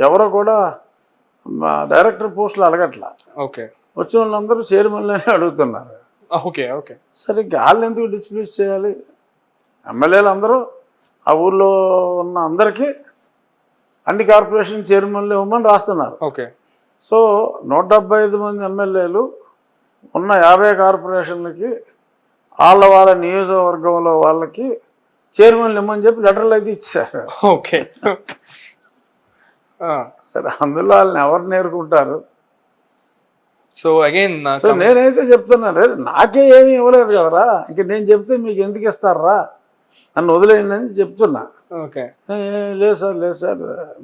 ఎవరో కూడా డైరెక్టర్ పోస్టులు అడగట్లా.
ఓకే
వచ్చిన వాళ్ళందరూ చైర్మన్లనే అడుగుతున్నారు.
ఓకే ఓకే
సరే వాళ్ళు ఎందుకు డిస్ప్యూట్ చేయాలి? ఎమ్మెల్యేలు అందరూ ఆ ఊర్లో ఉన్న అందరికీ అన్ని కార్పొరేషన్ చైర్మన్లు ఇవ్వమని రాస్తున్నారు.
ఓకే
సో 175 మంది ఎమ్మెల్యేలు ఉన్న 50 కార్పొరేషన్లకి వాళ్ళ నియోజకవర్గంలో వాళ్ళకి చైర్మన్లు ఇమ్మని చెప్పి లెటర్లు అయితే ఇచ్చారు.
ఓకే
సరే అందులో వాళ్ళని ఎవరు నేర్చుకుంటారు?
సో అగైన్
సో నేనైతే చెప్తున్నాను, నాకే ఏమీ ఇవ్వలేదు కదరా, ఇంక నేను చెప్తే మీకు ఎందుకు ఇస్తారా, నన్ను వదిలేయండి అని చెప్తున్నా.
ఓకే
లేదు సార్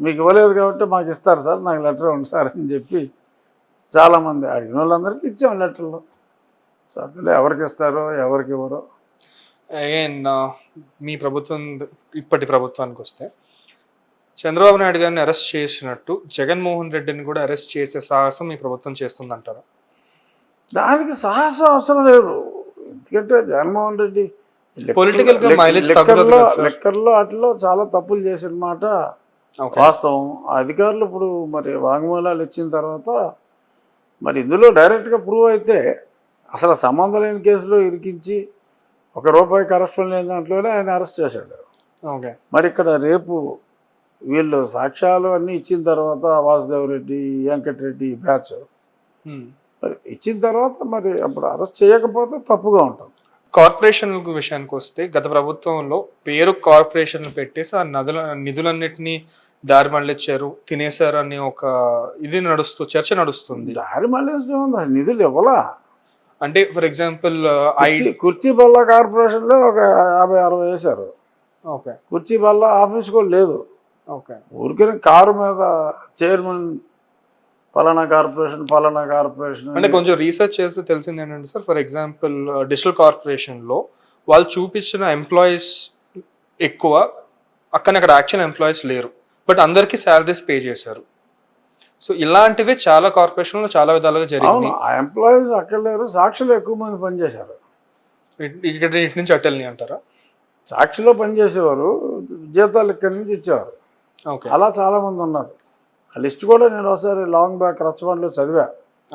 మీకు ఇవ్వలేదు కాబట్టి మాకు ఇస్తారు సార్, నాకు లెటర్ ఉంది సార్ అని చెప్పి చాలామంది అడిగిన వాళ్ళందరికీ ఇచ్చాం లెటర్లు. సో అందులో ఎవరికి ఇస్తారో ఎవరికి ఇవ్వరో.
అగైన్ మీ ప్రభుత్వం, ఇప్పటి ప్రభుత్వానికి వస్తే చంద్రబాబు నాయుడు గారిని అరెస్ట్ చేసినట్టు జగన్మోహన్ రెడ్డిని కూడా అరెస్ట్ చేసే సాహసం మీ ప్రభుత్వం చేస్తుందంటారా?
దానికి సాహసం అవసరం లేదు. ఎందుకంటే జగన్మోహన్ రెడ్డి
పొలిటికల్ గా మైలేజ్ తగ్గుతుంది కదా సార్.
లెక్కర్లో అట్లా చాలా తప్పులు చేసిన మాట
ఓకే
వాస్తవం. ఆ అధికారులు ఇప్పుడు మరి వాంగ్మూలాలు ఇచ్చిన తర్వాత మరి ఇందులో డైరెక్ట్గా ప్రూవ్ అయితే అసలు సంబంధం లేని కేసులో ఇరికించి ₹1 కరప్షన్ లేని దాంట్లోనే ఆయన అరెస్ట్ చేశాడు.
ఓకే
మరి ఇక్కడ రేపు వీళ్ళు సాక్ష్యాలు అన్నీ ఇచ్చిన తర్వాత వాసుదేవ్ రెడ్డి, వెంకటరెడ్డి బ్యాచ్ మరి ఇచ్చిన తర్వాత మరి అప్పుడు అరెస్ట్ చేయకపోతే తప్పుగా ఉంటుంది.
కార్పొరేషన్ల విషయానికి వస్తే గత ప్రభుత్వంలో పేరు కార్పొరేషన్లు పెట్టేసి ఆ నిధులన్నిటినీ దారి మళ్ళించారు, తినేశారు అని ఒక ఇది చర్చ నడుస్తుంది.
దారి మళ్ళీ నిధులు ఇవ్వలా.
అంటే ఫర్ ఎగ్జాంపుల్
కుర్చీ బల్ల కార్పొరేషన్లో ఒక 50-60 వేశారు.
ఓకే
కుర్చీ బల్ల ఆఫీస్ కూడా లేదు.
ఓకే
ఊరికే కారు మీద చైర్మన్ పలానా కార్పొరేషన్
అంటే కొంచెం రీసెర్చ్ చేస్తే తెలిసింది ఏంటంటే సార్, ఫర్ ఎగ్జాంపుల్ డిజిటల్ కార్పొరేషన్లో వాళ్ళు చూపించిన ఎంప్లాయీస్ ఎక్కువ, అక్కడ యాక్చువల్ ఎంప్లాయీస్ లేరు, బట్ అందరికీ శాలరీస్ పే చేశారు. సో ఇలాంటివి చాలా కార్పొరేషన్లో చాలా విధాలుగా జరిగింది.
ఆ ఎంప్లాయీస్ అక్కడ లేరు, సాక్షులు ఎక్కువ మంది పనిచేశారు.
ఇక్కడ ఇటు నుంచి అటెల్ని అంటారా?
సాక్షిలో పనిచేసేవారు, జీతాలు ఇక్కడి నుంచి ఇచ్చేవారు.
ఓకే
అలా చాలామంది ఉన్నారు. ఆ లిస్ట్ కూడా నేను ఒకసారి లాంగ్ బ్యాక్ రచ్చబండ్లో చదివా,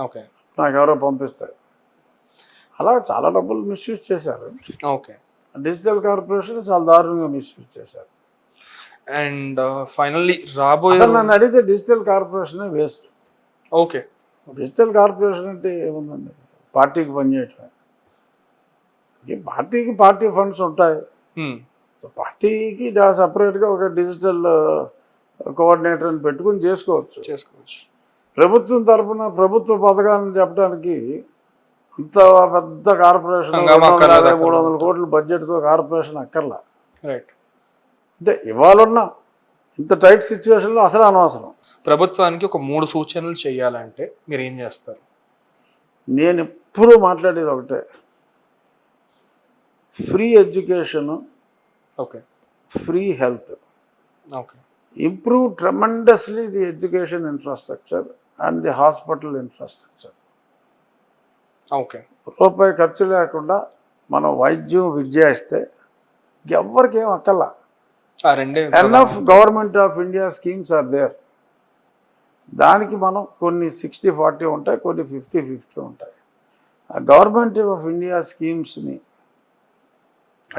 ఓకే
నాకు ఎవరో పంపిస్తారు. అలా చాలా డబ్బులు మిస్యూజ్ చేశారు.
ఓకే
డిజిటల్ కార్పొరేషన్ చాలా దారుణంగా మిస్యూజ్ చేశారు.
అండ్ ఫైనల్లీ రాబోయే
నన్ను అడిగితే digital corporation waste.
Okay
digital corporation అంటే ఏముందండి, పార్టీకి పనిచేయటమే. ఈ పార్టీ ఫండ్స్ ఉంటాయి. సో పార్టీకి సపరేట్గా ఒక డిజిటల్ కోఆర్డినేటర్ని పెట్టుకుని చేసుకోవచ్చు. ప్రభుత్వం తరఫున ప్రభుత్వ పథకాలను చెప్పడానికి అంత పెద్ద కార్పొరేషన్ 250-300 కోట్ల బడ్జెట్తో కార్పొరేషన్ అక్కర్లా.
రైట్.
అంటే ఇవాళ ఇంత టైట్ సిచ్యువేషన్లో అసలు అనవసరం.
ప్రభుత్వానికి ఒక 3 సూచనలు చేయాలంటే మీరు ఏం చేస్తారు?
నేను ఎప్పుడూ మాట్లాడేది ఒకటే, free education,
okay
free health,
okay
improve tremendously the education infrastructure and the hospital infrastructure.
Okay
రూపాయి ఖర్చు లేకుండా మనం వైద్యం విద్య ఇస్తే ఎవరికి ఏం అక్కర్లా. Enough government of India schemes are there. దానికి మనం కొన్ని 60-40 ఉంటాయి, కొన్ని 50-50 ఉంటాయి. ఆ గవర్నమెంట్ ఆఫ్ ఇండియా స్కీమ్స్ని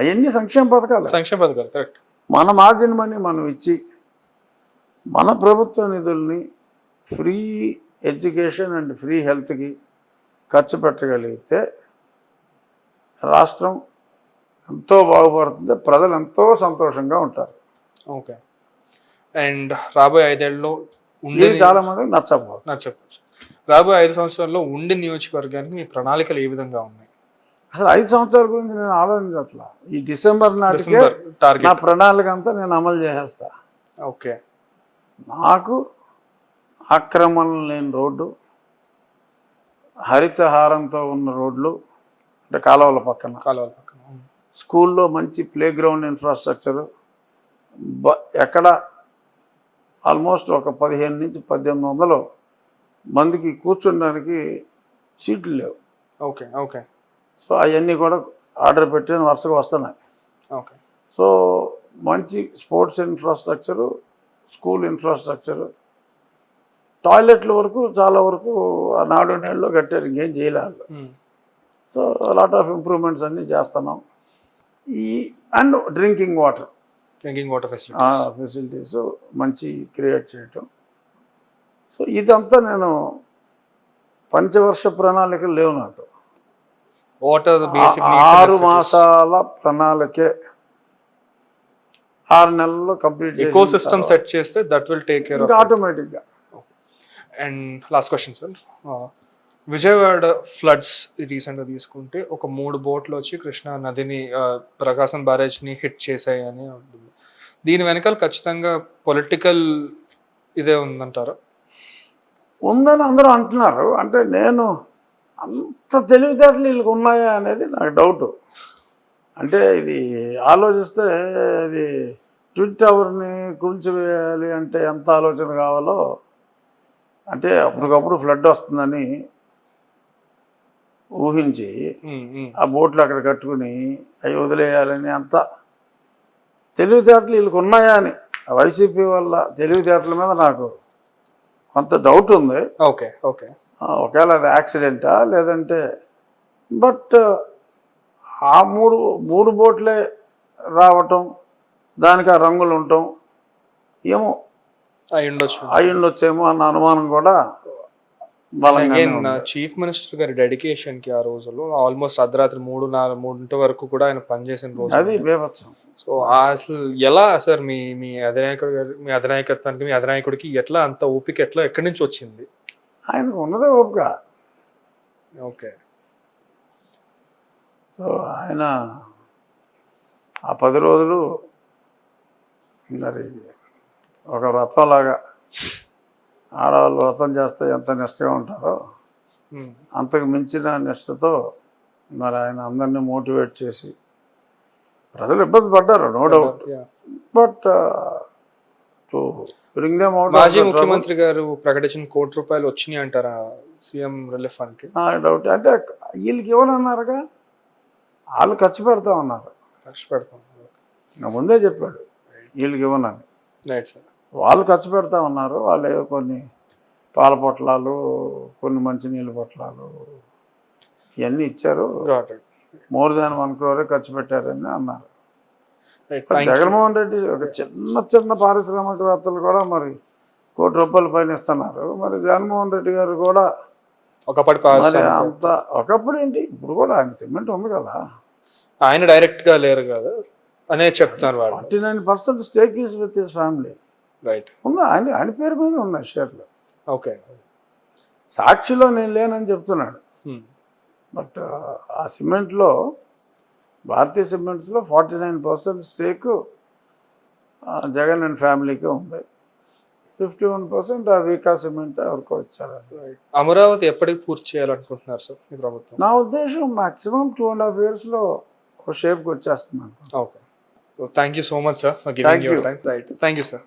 అవన్నీ సంక్షేమ పథకాలు
కరెక్ట్.
మన మార్జిన్ మనీ మనం ఇచ్చి మన ప్రభుత్వ నిధుల్ని ఫ్రీ ఎడ్యుకేషన్ అండ్ ఫ్రీ హెల్త్కి ఖర్చు పెట్టగలిగితే రాష్ట్రం ఎంతో బాగుపడుతుంది, ప్రజలు ఎంతో సంతోషంగా ఉంటారు.
ఓకే. అండ్ రాబోయే 5 ఏళ్లలో
చాలా మందికి నచ్చకపోవచ్చు.
రాబోయే 5 సంవత్సరాల్లో ఉండి నియోజకవర్గానికి మీ ప్రణాళికలు ఏ విధంగా ఉన్నాయి?
అసలు 5 సంవత్సరాల గురించి నేను ఆలోచించట్లా. ఈ డిసెంబర్ నాటికే నా ప్రణాళిక అంతా నేను అమలు చేసేస్తా.
ఓకే.
నాకు ఆక్రమణలు లేని రోడ్డు, హరితహారంతో ఉన్న రోడ్లు, అంటే కాలువల పక్కన, స్కూల్లో మంచి ప్లే గ్రౌండ్ ఇన్ఫ్రాస్ట్రక్చరు, ఎక్కడ ఆల్మోస్ట్ ఒక 1500 నుంచి 1800 మందికి కూర్చోడానికి సీట్లు లేవు.
Okay okay.
సో అవన్నీ కూడా ఆర్డర్ పెట్టి వరుసగా వస్తున్నాయి.
ఓకే.
సో మంచి స్పోర్ట్స్ ఇన్ఫ్రాస్ట్రక్చరు, స్కూల్ ఇన్ఫ్రాస్ట్రక్చరు, టాయిలెట్ల వరకు చాలా వరకు ఆ నాడు నేడులో కట్టారు, ఇంకేం చేయలేదు. సో లాట్ ఆఫ్ ఇంప్రూవ్మెంట్స్ అన్నీ చేస్తున్నాం. అండ్ డ్రింకింగ్ వాటర్ ఫెసిలిటీస్ మంచి క్రియేట్ చేయటం. సో ఇదంతా నేను పంచవర్ష ప్రణాళికలు లేవు నాకు,
వాటర్
6 మాసాల ప్రణాళికే 6 నెలల్లో కంప్లీట్
ఎకో సిస్టమ్ సెట్ చేస్తే that will take care of.
ఆటోమేటిక్గా.
And last question sir, Vijayawada floods రీసెంట్గా తీసుకుంటే ఒక 3 బోట్లు వచ్చి కృష్ణా నదిని ప్రకాశం బ్యారేజ్ని హిట్ చేశాయి అని ఉంటుంది. దీని వెనకాల ఖచ్చితంగా పొలిటికల్ ఇదే ఉందంటారా?
ఉందని అందరూ అంటున్నారు. అంటే నేను అంత తెలివితేటలు వీళ్ళకి ఉన్నాయా అనేది నాకు డౌట్. అంటే ఇది ఆలోచిస్తే ఇది ట్విన్ టవర్ని కూల్చివేయాలి అంటే ఎంత ఆలోచన కావాలో, అంటే అప్పటికప్పుడు ఫ్లడ్ వస్తుందని ఊహించి ఆ బోట్లు అక్కడ కట్టుకుని అవి వదిలేయాలని అంత తెలివితేటలు వీళ్ళకి ఉన్నాయా అని వైసీపీ వల్ల తెలివితేటల మీద నాకు కొంత డౌట్ ఉంది.
ఓకే ఓకే,
ఒకవేళ అది యాక్సిడెంటా లేదంటే, బట్ ఆ మూడు బోట్లే రావటం, దానికి ఆ రంగులు ఉండటం ఏమో అయి ఉండొచ్చేమో అన్న అనుమానం కూడా
చీఫ్ మినిస్టర్ గారి డెడికేషన్ కి ఆ రోజుల్లో ఆల్మోస్ట్ అర్ధరాత్రి 3-4 వరకు కూడా ఆయన పనిచేసిన రోజు
అది బేభత్సం.
సో అసలు ఎలా సార్ మీ అధినాయకుడు గారు, మీ అధినాయకత్వానికి, మీ అధినాయకుడికి ఎట్లా అంత ఓపిక ఎక్కడి నుంచి వచ్చింది?
ఆయనకు ఉన్నదే ఓపిక.
ఓకే.
సో ఆయన ఆ 10 రోజులు మరి ఒక వ్రతంలాగా, ఆడవాళ్ళు వ్రతం చేస్తే ఎంత నిష్టగా ఉంటారో అంతకు మించిన నిష్టతో మరి ఆయన అందరినీ మోటివేట్ చేసి, ప్రజలు ఇబ్బంది పడ్డారు no doubt, but to bring them out.
మాజీ ముఖ్యమంత్రి గారు ప్రకటించిన ₹1 వచ్చినాయి అంటారా సీఎం రిలీఫ్ ఫండ్కి?
డౌట్. అంటే వీళ్ళకి ఇవ్వనన్నారుగా, వాళ్ళు ఖర్చు పెడతా ఉన్నారు. నా ముందే చెప్పాడు వీళ్ళకి ఇవ్వనని.
Right sir.
వాళ్ళు ఖర్చు పెడతా ఉన్నారు. వాళ్ళు కొన్ని పాల పొట్లాలు, కొన్ని మంచినీళ్ళ పొట్లాలు ఇవన్నీ ఇచ్చారు. మోర్ దాన్ 1 crore ఖర్చు పెట్టారని అన్నారు. జగన్మోహన్ రెడ్డి ఒక చిన్న పారిశ్రామికవేత్తలు కూడా మరి ₹1 పైన ఇస్తున్నారు. మరి జగన్మోహన్ రెడ్డి గారు కూడా మరి అంత, ఒకప్పుడు ఏంటి, ఇప్పుడు కూడా ఆయన సిమెంట్ ఉంది కదా,
ఆయన డైరెక్ట్గా లేరు కదా అనే చెప్తారు.
49% stake is with his family.
Right.
ఉన్నా ఆయన పేరు మీద ఉన్నాయి షేర్లు.
ఓకే.
సాక్షిలో నేను లేనని చెప్తున్నాడు. బట్ ఆ సిమెంట్లో, భారతీయ సిమెంట్స్లో 49% స్టేక్ జగన్ అండ్ ఫ్యామిలీకి ఉంది. 51% ఆ వీకా సిమెంట్ ఎవరికో ఇచ్చారు.
అమరావతి ఎప్పటికి పూర్తి చేయాలనుకుంటున్నారు సార్ మీ ప్రభుత్వం?
నా ఉద్దేశం మాక్సిమం 2.5 yearsలో ఒక షేప్కి వచ్చేస్తున్నాను.
Okay. Thank you so much sir for giving your time. Right. Thank you sir.